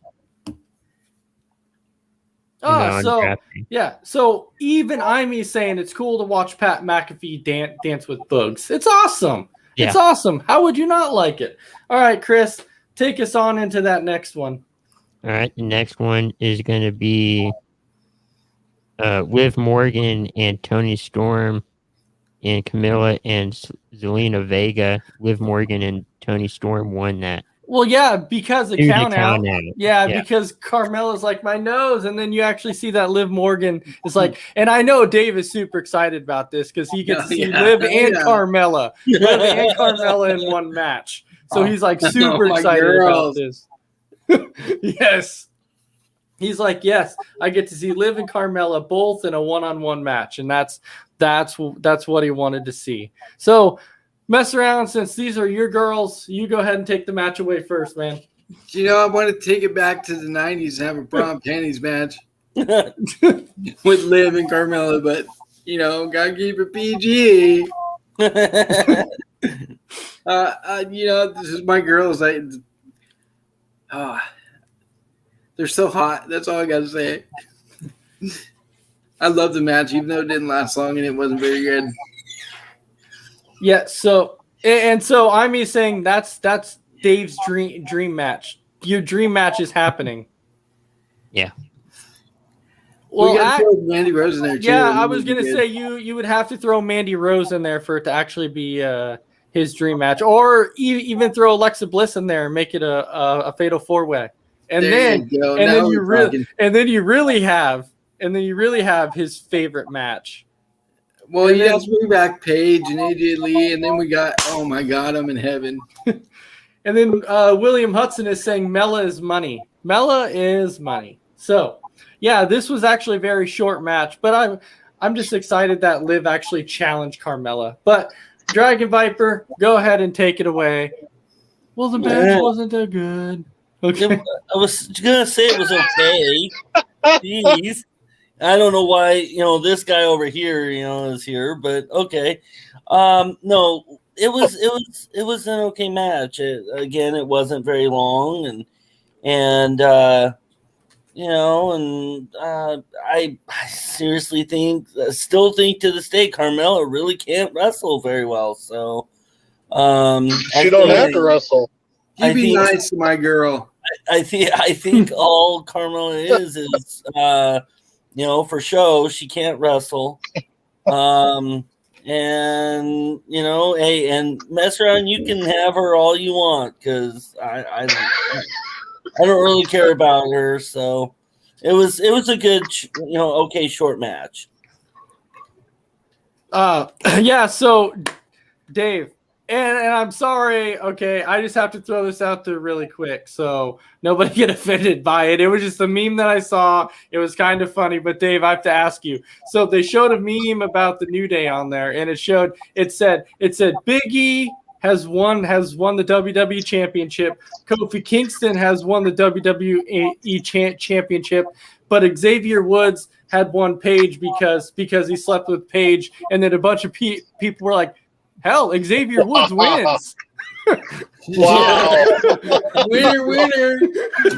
So even I'm saying it's cool to watch Pat McAfee dance with Boogs. It's awesome. Yeah. It's awesome. How would you not like it? All right, Chris, take us on into that next one. All right, the next one is going to be Liv Morgan and Tony Storm and Camilla and Zelina Vega. Liv Morgan and Tony Storm won that. Well, yeah, because of Due to count out. count out. Yeah, because Carmella's like my nose, and then you actually see that Liv Morgan is like, and I know Dave is super excited about this because he gets to see Liv and Carmella, Liv and Carmella in one match. So he's like super excited about this. Yes. He's like, yes, I get to see Liv and Carmella both in a one-on-one match, and that's what he wanted to see. So, mess around, since these are your girls. You go ahead and take the match away first, man. You know, I want to take it back to the 90s and have a bra and panties match with Liv and Carmella, but, you know, gotta keep it PG. You know, this is my girls. They're so hot. That's all I got to say. I love the match, even though it didn't last long and it wasn't very good. Yeah. So I'm saying that's Dave's dream match. Your dream match is happening. Yeah. Well, we got to throw Mandy Rose in there too. Yeah, I was gonna say you would have to throw Mandy Rose in there for it to actually be his dream match, or even throw Alexa Bliss in there and make it a fatal 4-way, and then you really have his favorite match. Well, you have to bring back Paige and AJ Lee, and then we got, oh my God, I'm in heaven. And then William Hudson is saying Mella is money. Mella is money. So, yeah, this was actually a very short match, but I'm just excited that Liv actually challenged Carmella. But Dragon Viper, go ahead and take it away. Well, the match wasn't that good. Okay. I was gonna say it was okay. Jeez. I don't know why, you know, this guy over here, you know, is here, but okay. No, it was an okay match. Again, it wasn't very long, and you know, and I seriously still think to this day, Carmella really can't wrestle very well. So she don't have to wrestle. You be nice to my girl. I think all Carmella is you know, for show, she can't wrestle. And, you know, hey, and mess around, you can have her all you want, because I don't really care about her. So it was a good, you know, okay, short match. Yeah, so Dave, and I'm sorry, okay, I just have to throw this out there really quick so nobody get offended by it. It was just a meme that I saw. It was kind of funny, but Dave, I have to ask you. So they showed a meme about the New Day on there, and it said Big E has won the WWE Championship. Kofi Kingston has won the WWE Championship, but Xavier Woods had won Paige because he slept with Paige, and then a bunch of people were like, hell, Xavier Woods wins. Wow. Winner.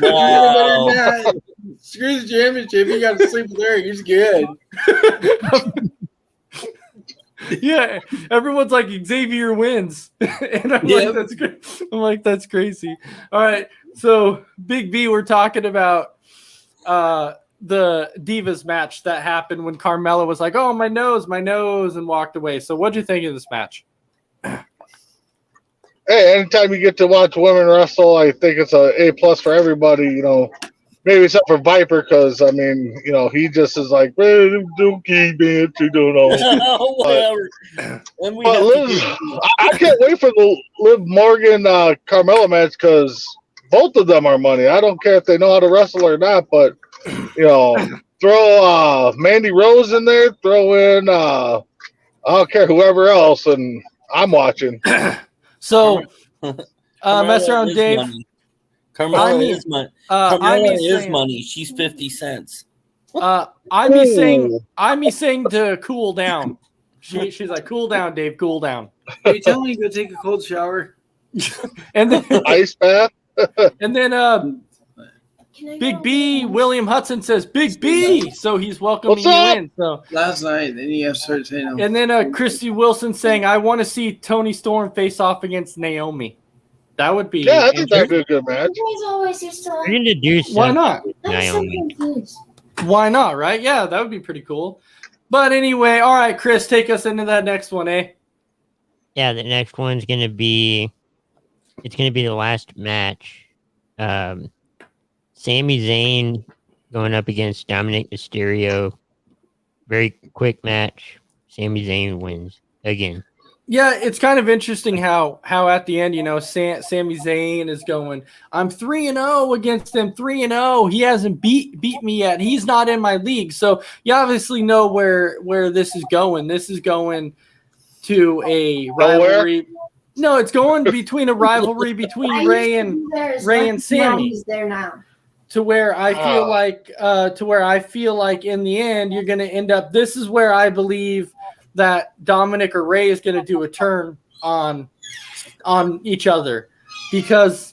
Wow. Screw the championship. You got to sleep with her. He's good. Yeah, everyone's like, Xavier wins. And I'm like, that's good. I'm like, that's crazy. All right. So Big B, we're talking about the Divas match that happened when Carmella was like, oh, my nose, and walked away. So what'd you think of this match? Hey, anytime you get to watch women wrestle, I think it's a A+ for everybody, you know. Maybe except for Viper, because, I mean, you know, he just is like, dookie, bitch, you don't know. Whatever. But Liz, I can't wait for the Liv Morgan Carmella match, because both of them are money. I don't care if they know how to wrestle or not, but, you know, throw Mandy Rose in there, throw in, I don't care, whoever else, and I'm watching. So, mess around, Dave. Money. Carmella is money. Carmella is money. She's 50 cents. I'm saying to cool down. She's like, cool down, Dave, cool down. Are you telling me to go take a cold shower? And then ice bath. And then Big B, William Hudson says Big B, so he's welcoming you in. So last night, then you have to start saying. And then Christy Wilson saying, I want to see Toni Storm face off against Naomi. That would be I think that'd be a good match. We're gonna do something. Why not? Naomi. Why not, right? Yeah, that would be pretty cool. But anyway, all right, Chris, take us into that next one, eh? Yeah, the next one's gonna be the last match. Sami Zayn going up against Dominic Mysterio. Very quick match. Sami Zayn wins again. Yeah, it's kind of interesting how at the end, Sami Zayn is going, I'm 3-0 against him, 3-0. He hasn't beat me yet. He's not in my league. So you obviously know where this is going. This is going to a rivalry. No, it's going between a rivalry between Ray and Sami. He's there now. To where I feel like in the end you're going to end up. This is where I believe that Dominic or Ray is going to do a turn on each other, because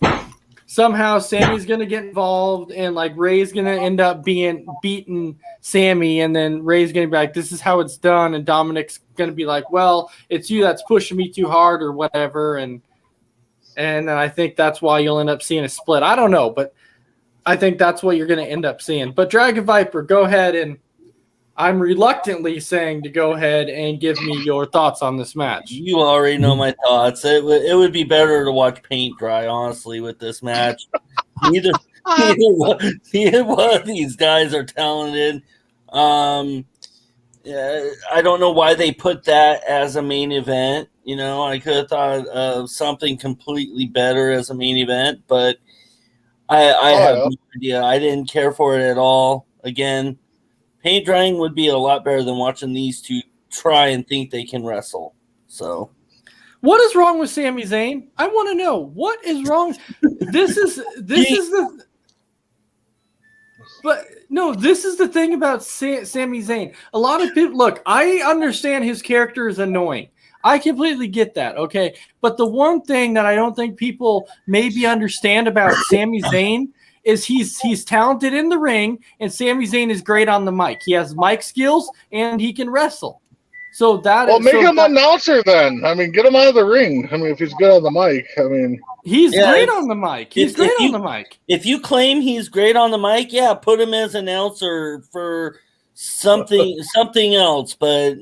somehow Sammy's going to get involved and like Ray's going to end up beating Sammy, and then Ray's going to be like, this is how it's done, and Dominic's going to be like, well, it's you that's pushing me too hard or whatever, and I think that's why you'll end up seeing a split. I don't know, but I think that's what you're going to end up seeing. But Dragon Viper, go ahead, and I'm reluctantly saying to go ahead and give me your thoughts on this match. You already know my thoughts. It would be better to watch paint dry, honestly, with this match. Neither one of these guys are talented. I don't know why they put that as a main event. I could have thought of something completely better as a main event, but I have no idea. I didn't care for it at all. Again, paint drying would be a lot better than watching these two try and think they can wrestle. So, what is wrong with Sami Zayn? I want to know what is wrong. This is the thing about Sami Zayn. A lot of people look. I understand his character is annoying. I completely get that. Okay, but the one thing that I don't think people maybe understand about Sami Zayn is he's talented in the ring, and Sami Zayn is great on the mic. He has mic skills, and he can wrestle. So make him an announcer then. I mean, get him out of the ring. I mean, if he's good on the mic, I mean, he's great on the mic. He's great on the mic. If you claim he's great on the mic, yeah, put him as announcer for something else. But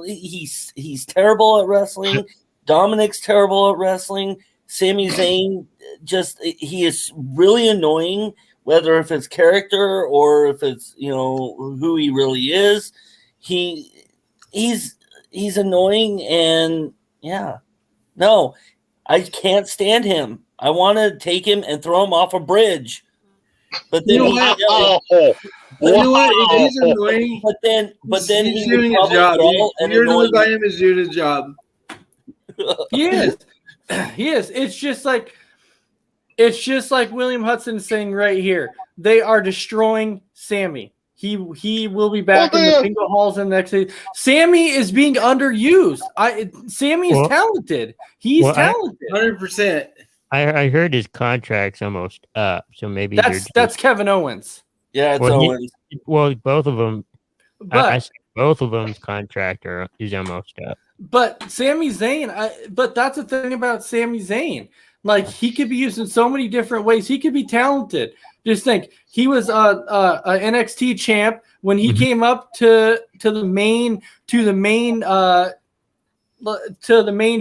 he's terrible at wrestling. Dominic's terrible at wrestling. Sami Zayn he is really annoying, whether if it's character or if it's who he really is. He's annoying, and no, I can't stand him. I want to take him and throw him off a bridge, but then You know what? He's annoying. But then he's doing his job. You're annoyed by him is doing his job. He is. He is. It's just like William Hudson saying right here. They are destroying Sammy. He will be back in the bingo halls in the next season. Sammy is being underused. Sammy is talented. He's talented. 100%. I heard his contract's almost up, so maybe that's Kevin Owens. Yeah, it's Owens. Both of them. But both of them's contract is almost up. But Sami Zayn, but that's the thing about Sami Zayn. Like, he could be used in so many different ways. He could be talented. Just think, he was a NXT champ when he came up to the main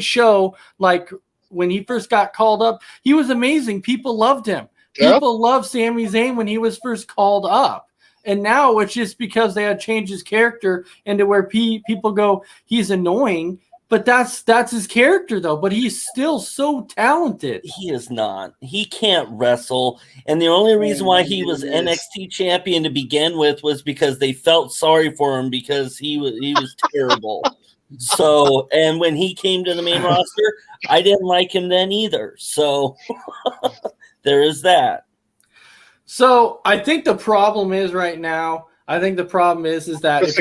show. Like, when he first got called up, he was amazing. People loved him. Yep. People loved Sami Zayn when he was first called up. And now it's just because they had changed his character into where people go, he's annoying. But that's his character, though. But he's still so talented. He is not. He can't wrestle. And the only reason why he was NXT champion to begin with was because they felt sorry for him because he was terrible. So, and when he came to the main roster, I didn't like him then either. So there is that. So I think the problem is right now. I think the problem is that it's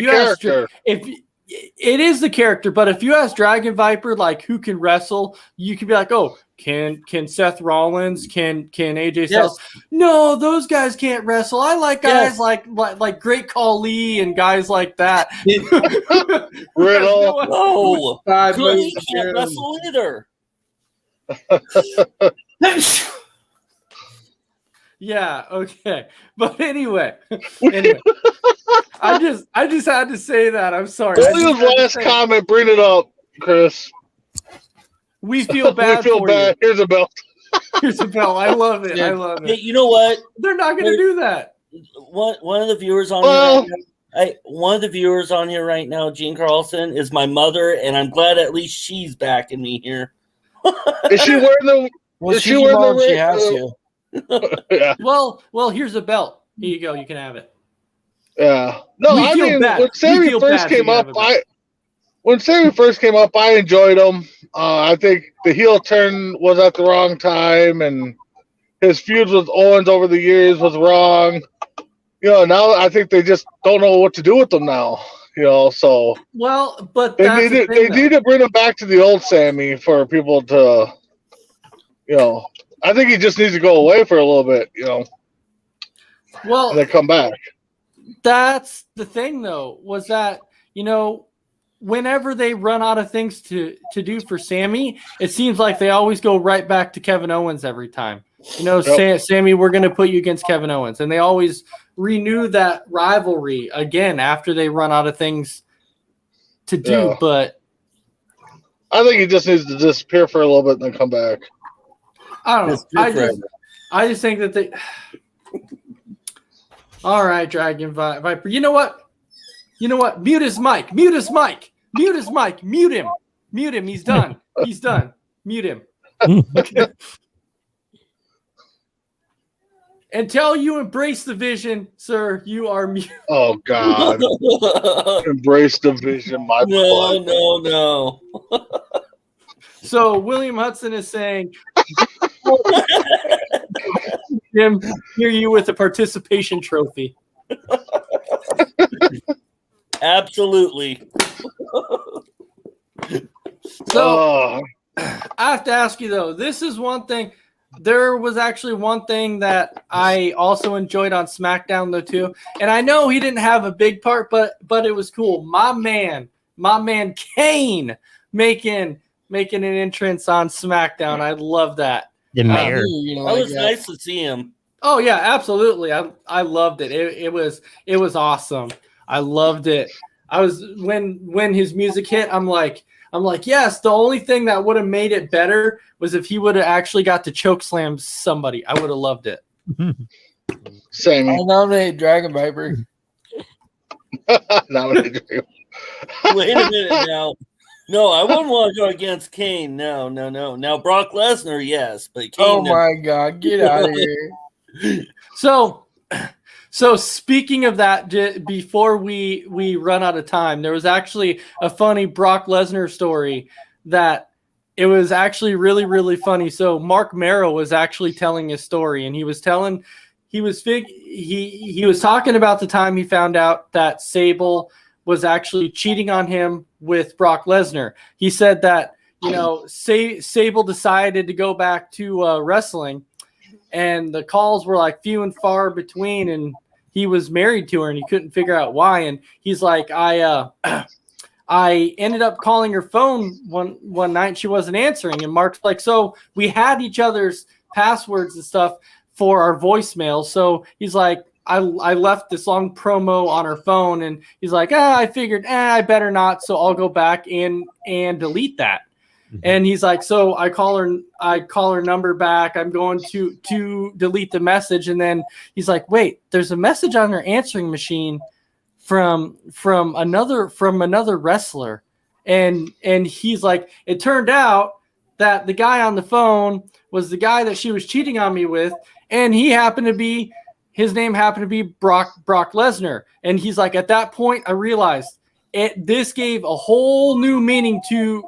it is the character, but if you ask Dragon Viper like who can wrestle, you can be like, oh, can Seth Rollins, can AJ Styles? No, those guys can't wrestle. I like guys like Great Khali and guys like that. Riddle. No, he can't wrestle either. Yeah, okay. But anyway. I just had to say that. I'm sorry. William's last comment, bring it up, Chris. We feel bad. Here's a belt. Here's a belt. I love it. I love it. Hey, you know what? They're not going to do that. One of the viewers on here One of the viewers on here right now, Jean Carlson, is my mother, and I'm glad at least she's backing me here. Is she wearing the? Well, Is she she's wearing your mom, the? she has to. Yeah, Well, here's a belt. Here you go. You can have it. yeah. No, We I feel mean bad. when We Sammy feel first bad, so came you up, have a belt. I enjoyed him. I think the heel turn was at the wrong time, and his feuds with Owens over the years was wrong. Now I think they just don't know what to do with them now. So Well, but they that's the thing, need to bring him back to the old Sammy for people to, I think he just needs to go away for a little bit, Well, and then come back. that's the thing, though, was that, whenever they run out of things to do for Sammy, it seems like they always go right back to Kevin Owens every time. Yep. Sammy, we're going to put you against Kevin Owens. And they always renew that rivalry again after they run out of things to do. Yeah. But I think he just needs to disappear for a little bit and then come back. I don't It's know. different. I just think that they. All right, Dragon Viper. You know what? Mute his mic. Mute his mic. Mute his mic. Mute him. Mute him. He's done. He's done. Mute him. Until you embrace the vision, sir, you are mute. Oh God! Embrace the vision, my butt. No. So William Hudson is saying, Jim, hear you with a participation trophy. Absolutely. So I have to ask you, though, this is one thing. There was actually one thing that I also enjoyed on SmackDown, though, too. And I know he didn't have a big part, but it was cool. My man Kane making an entrance on SmackDown. I love that. The mayor. That was nice to see him. Oh yeah, absolutely. I loved it. It was awesome. I loved it. I was when his music hit, I'm like, yes, the only thing that would have made it better was if he would have actually got to choke slam somebody. I would have loved it. Sammy. I nominate Dragon Viper. Nominated Dragon. Wait a minute now. No, I wouldn't want to go against Kane. No. Now Brock Lesnar, yes, but Kane. Oh my God, get out of here! So speaking of that, before we run out of time, there was actually a funny Brock Lesnar story that it was actually really, really funny. So Mark Merrow was actually telling his story, and he was talking about the time he found out that Sable was actually cheating on him with Brock Lesnar. He said that, Sable decided to go back to wrestling, and the calls were like few and far between, and he was married to her and he couldn't figure out why. And he's like, I ended up calling her phone one night and she wasn't answering. And Mark's like, so we had each other's passwords and stuff for our voicemail. So he's like, I left this long promo on her phone, and he's like, I figured, I better not. So I'll go back and delete that. And he's like, so I call her number back. I'm going to delete the message. And then he's like, wait, there's a message on her answering machine from another wrestler. And he's like, it turned out that the guy on the phone was the guy that she was cheating on me with. And his name happened to be Brock Lesnar. And he's like, at that point, I realized this gave a whole new meaning to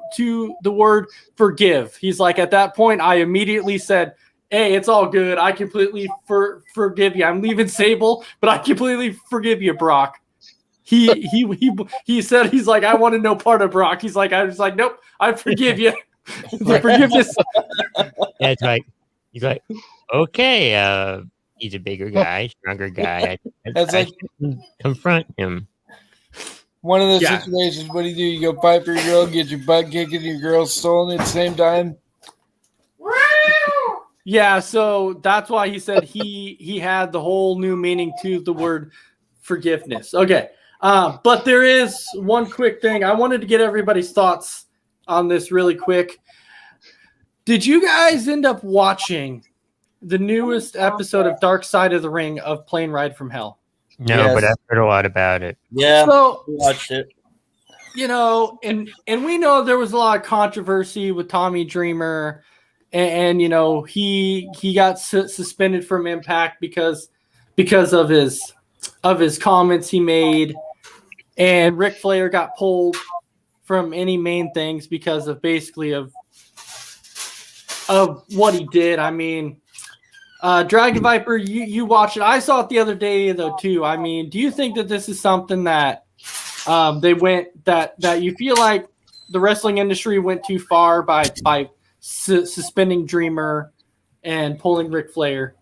the word forgive. He's like, at that point, I immediately said, hey, it's all good. I completely forgive you. I'm leaving Sable, but I completely forgive you, Brock. He said, he's like, I wanted no part of Brock. He's like, I was like, nope, I forgive you. The forgiveness. That's right. He's like, okay, he's a bigger guy, stronger guy. I should confront him. One of those situations, what do? You go fight for your girl, get your butt kicked and your girl stolen at the same time? Yeah, so that's why he said he had the whole new meaning to the word forgiveness. Okay, but there is one quick thing. I wanted to get everybody's thoughts on this really quick. Did you guys end up watching the newest episode of Dark Side of the Ring of Plane Ride from Hell? No, Yes. but I've heard a lot about it. Yeah, So, we watched it. you know, and we know there was a lot of controversy with Tommy Dreamer, and you know he got suspended from Impact because of his comments he made, and Ric Flair got pulled from any main things because of basically of what he did. I mean, Dragon Viper, you watch it. I saw it the other day though too. I mean, do you think that this is something that they went that you feel like the wrestling industry went too far by suspending Dreamer and pulling Ric Flair?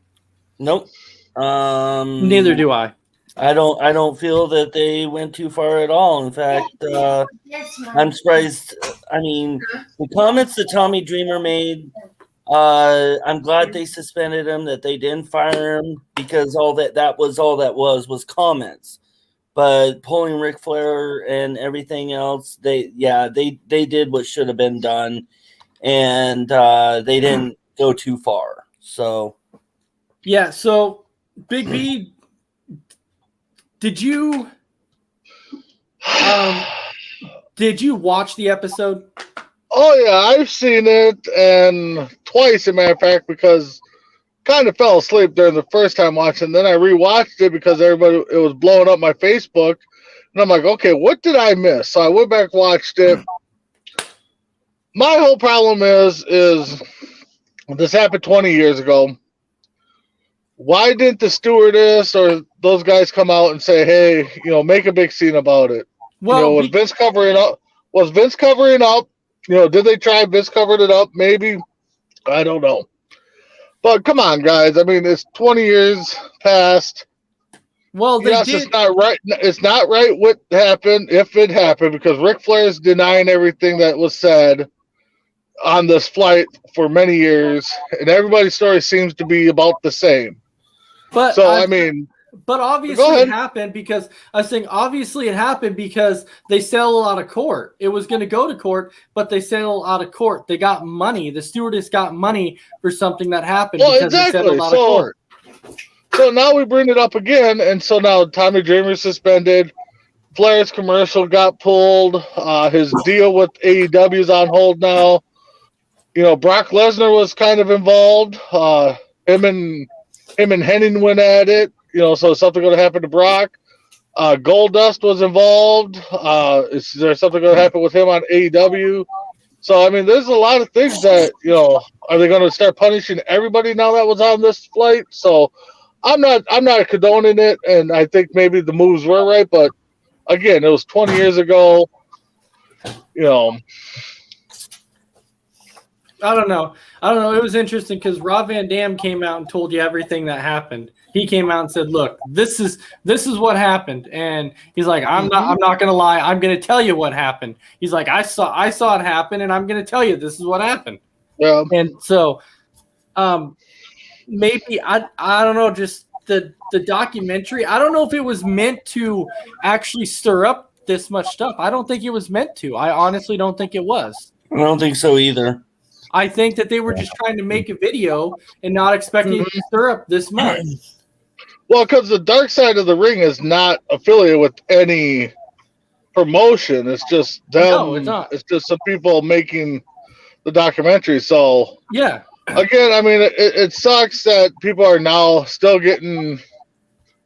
Nope. Neither do I. I don't feel that they went too far at all. In fact, I'm surprised. I mean, the comments that Tommy Dreamer made, I'm glad they suspended him, that they didn't fire him, because that was comments. But pulling Ric Flair and everything else, they did what should have been done, and they didn't go too far. So yeah. So Big B, did you watch the episode? Oh yeah, I've seen it, and twice, as a matter of fact, because kind of fell asleep during the first time watching. Then I rewatched it because it was blowing up my Facebook, and I'm like, okay, what did I miss? So I went back, watched it. My whole problem is this happened 20 years ago. Why didn't the stewardess or those guys come out and say, hey, make a big scene about it? Well, was Vince covering up? Was Vince covering up? Did they try? Vince covered it up? Maybe. I don't know. But come on, guys. I mean, it's 20 years past. Well, it's not right. It's not right what happened, if it happened, because Ric Flair is denying everything that was said on this flight for many years, and everybody's story seems to be about the same. But so, but obviously it happened because they settled out of court. It was going to go to court, but they settled out of court. They got money. The stewardess got money for something that happened because they settled out of court. So now we bring it up again, and so now Tommy Dreamer suspended. Flair's commercial got pulled. His deal with AEW is on hold now. Brock Lesnar was kind of involved. Him and Henning went at it. So something going to happen to Brock. Goldust was involved. Is there something going to happen with him on AEW? So, I mean, there's a lot of things that, are they going to start punishing everybody now that was on this flight? So I'm not condoning it, and I think maybe the moves were right, but again, it was 20 years ago. I don't know. It was interesting because Rob Van Dam came out and told you everything that happened. He came out and said, "Look, this is what happened," and he's like, "I'm not gonna lie. I'm gonna tell you what happened." He's like, "I saw it happen, and I'm gonna tell you this is what happened." Yeah. And so, maybe I don't know. Just the documentary. I don't know if it was meant to actually stir up this much stuff. I don't think it was meant to. I honestly don't think it was. I don't think so either. I think that they were just trying to make a video and not expecting it to stir up this much. Well, because the Dark Side of the Ring is not affiliated with any promotion. It's just them. No, it's not. It's just some people making the documentary. So, yeah. Again, I mean, it sucks that people are now still getting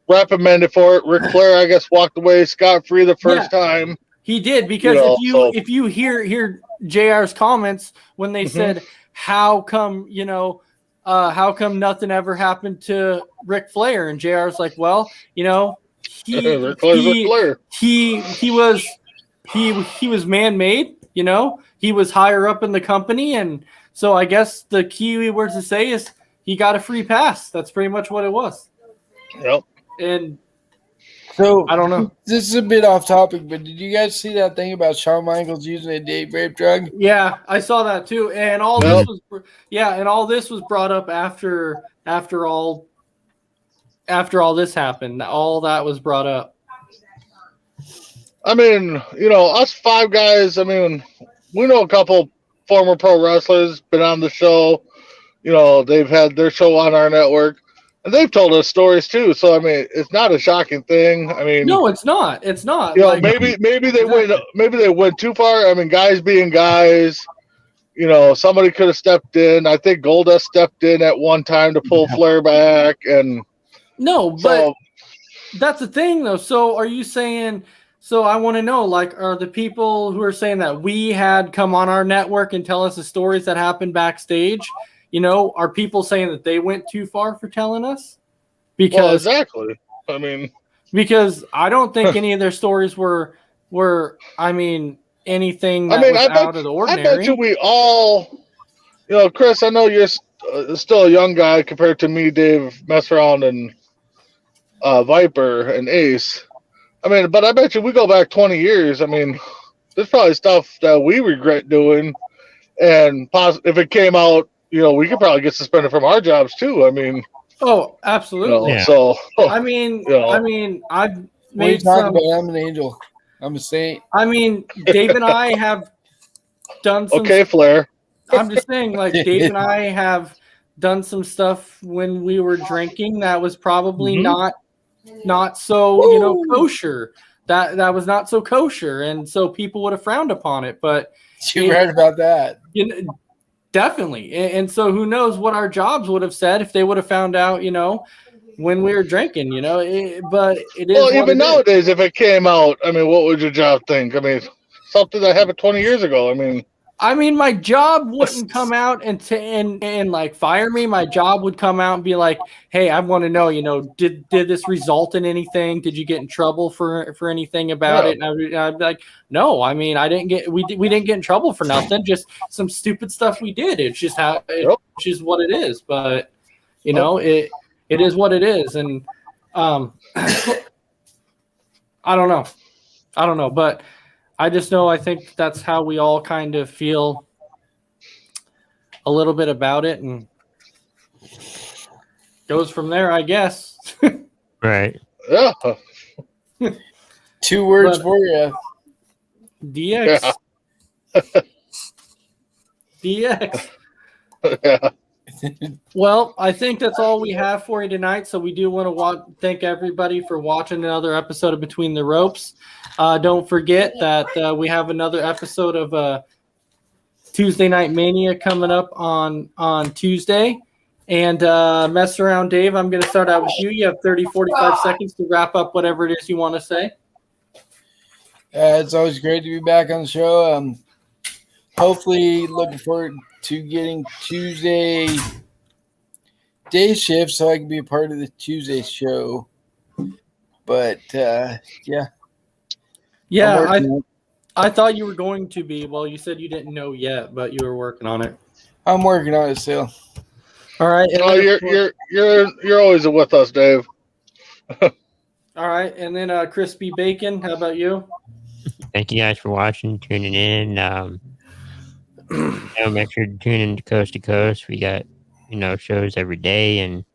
reprimanded for it. Ric Flair, I guess, walked away scot-free the first time. He did, because if you hear JR's comments when they said, how come nothing ever happened to Ric Flair? And JR's like, well, he was man-made, he was higher up in the company, and so I guess the key word to say is he got a free pass. That's pretty much what it was. Yep. And so I don't know. This is a bit off topic, but did you guys see that thing about Shawn Michaels using a date rape drug? Yeah, I saw that too. And all this was brought up after all this happened. All that was brought up. I mean, us five guys, I mean, we know a couple former pro wrestlers been on the show. They've had their show on our network. And they've told us stories too. So I mean, it's not a shocking thing. I mean, No, it's not. It's not. you know, Like, maybe they Exactly. went too far. I mean, guys being guys. You know, somebody could have stepped in. I think Goldust stepped in at one time to pull Flair back, and no, but so that's the thing, though. So are you saying? So I want to know, like, are the people who are saying that we had come on our network and tell us the stories that happened backstage? You know, are people saying that they went too far for telling us? well, Because exactly. I mean, I don't think any of their stories were I mean anything I that mean, was out of the I bet you ordinary. we all, you know, Chris. I know you're still a young guy compared to me, Dave, mess around and Viper and Ace. I mean, but I bet you we go back 20 years. I mean, there's probably stuff that we regret doing, and if it came out, you know, we could probably get suspended from our jobs too. I mean, Oh, you know, absolutely. Yeah. so I mean, you know. I've What are you made talking some. about? I'm an angel. I'm a saint. I mean, Dave and I have done some. Okay, Flair. I'm just saying, like, Dave and I have done some stuff when we were drinking that was probably Mhm. not so, you know, kosher. That was not so kosher, and so people would have frowned upon it. But You're right about that. you know, definitely, and so who knows what our jobs would have said if they would have found out, you know, when we were drinking, you know. But it is Well, what even it is. nowadays, if it came out, I mean, what would your job think? I mean, something that happened 20 years ago. I mean, My job wouldn't come out and like fire me. My job would come out and be like, "Hey, I want to know, you know, did this result in anything? Did you get in trouble for anything about Yeah. it?" And I'd be like, "No, I mean, I didn't get we didn't get in trouble for nothing. Just some stupid stuff we did. It's just Yep. it's just what it is." But you know, it is what it is, and I don't know, but I just know I think that's how we all kind of feel a little bit about it, and goes from there, I guess. Right. yeah. 2 words But- for you. DX. DX. Yeah. Well, I think that's all we have for you tonight. So we do want to thank everybody for watching another episode of Between the Ropes. Don't forget that we have another episode of Tuesday Night Mania coming up on Tuesday. And Mess Around Dave, I'm going to start out with you. You have 30, 45 seconds to wrap up whatever it is you want to say. It's always great to be back on the show. Hopefully, looking forward to getting Tuesday day shift so I can be a part of the Tuesday show. But yeah. Yeah, I'm working I thought you were going to be. Well, you said you didn't know yet, but you were working on it. on it still. All right. And No, then, of course- you're always with us, Dave. all right. And then Crispy Bacon, how about you? Thank you guys for watching, tuning in. Make sure to tune in to Coast. We got, you know, shows every day, and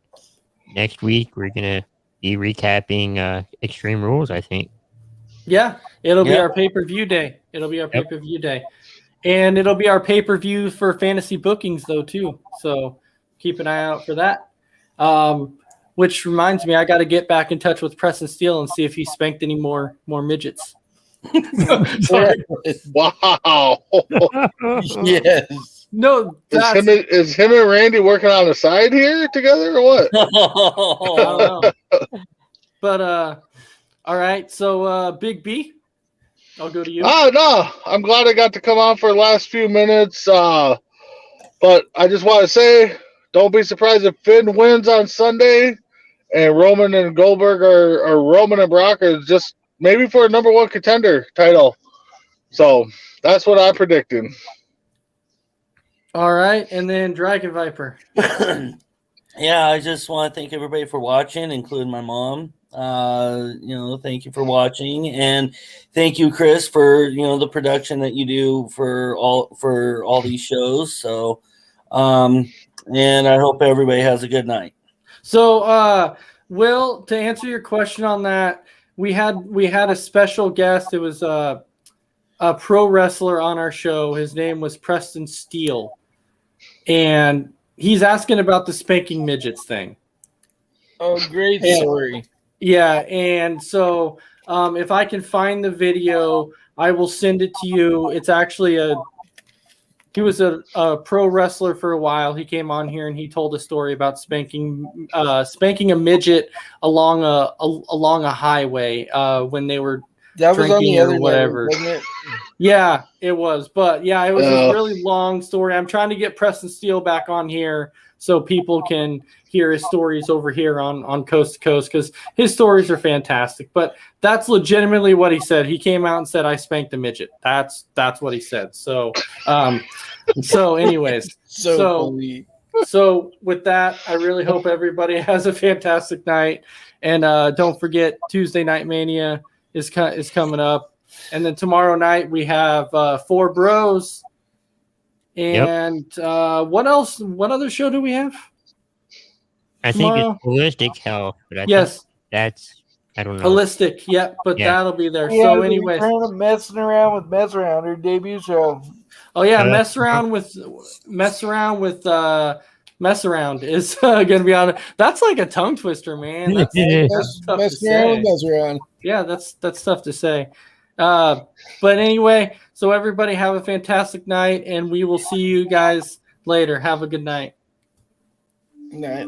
next week we're gonna be recapping Extreme Rules, I think. Yeah, it'll be Yeah. our pay-per-view day. It'll be our pay-per-view day. And it'll be our pay-per-view for fantasy bookings, though, too. So keep an eye out for that. Which reminds me, I got to get back in touch with Preston Steele and see if he spanked any more midgets. Sorry. Wow. Yes. No, that's, Is him and Randy working on the side here together or what? I don't know. But all right. So Big B, I'll go to you. Oh no, I'm glad I got to come on for the last few minutes. But I just want to say, don't be surprised if Finn wins on Sunday, and Roman and Goldberg or Roman and Brock are just maybe for a number 1 contender title. So that's what I'm predicting. All right, and then Dragon Viper. Yeah, I just want to thank everybody for watching, including my mom. Thank you for watching, and thank you, Chris, for the production that you do for all these shows. So, and I hope everybody has a good night. So, Will, to answer your question on that, we had a special guest. It was a pro wrestler on our show. His name was Preston Steele, and he's asking about the spanking midgets thing. Oh, great Yeah. story. Yeah, and so if I can find the video, I will send it to you. It's actually he was a pro wrestler for a while. He came on here and he told a story about spanking a midget along a highway when they were That was on drinking the or other whatever. network, wasn't it? Yeah, it was. But yeah, it was Yeah. a really long story. I'm trying to get Preston Steele back on here so people can hear his stories over here on Coast to Coast because his stories are fantastic. But that's legitimately what he said. He came out and said, "I spanked a midget." That's what he said. So, anyways, So funny. so with that, I really hope everybody has a fantastic night, and don't forget Tuesday Night Mania is coming up. And then tomorrow night we have Four Bros. And what else? What other show do we have? I think Tomorrow? it's Holistic Health, but I think Yes, that's I don't know. Holistic. Yep, but Yeah. that'll be there. Yeah, So, the anyways, return of Messing Around with Mess Around, her debut show. oh yeah, Oh, mess around with Mess Around is gonna be on it. That's like a tongue twister, man. That's tough to Messing Around with say. Mess Around. Yeah, that's tough to say. But anyway, so everybody have a fantastic night, and we will see you guys later. Have a good night. Night.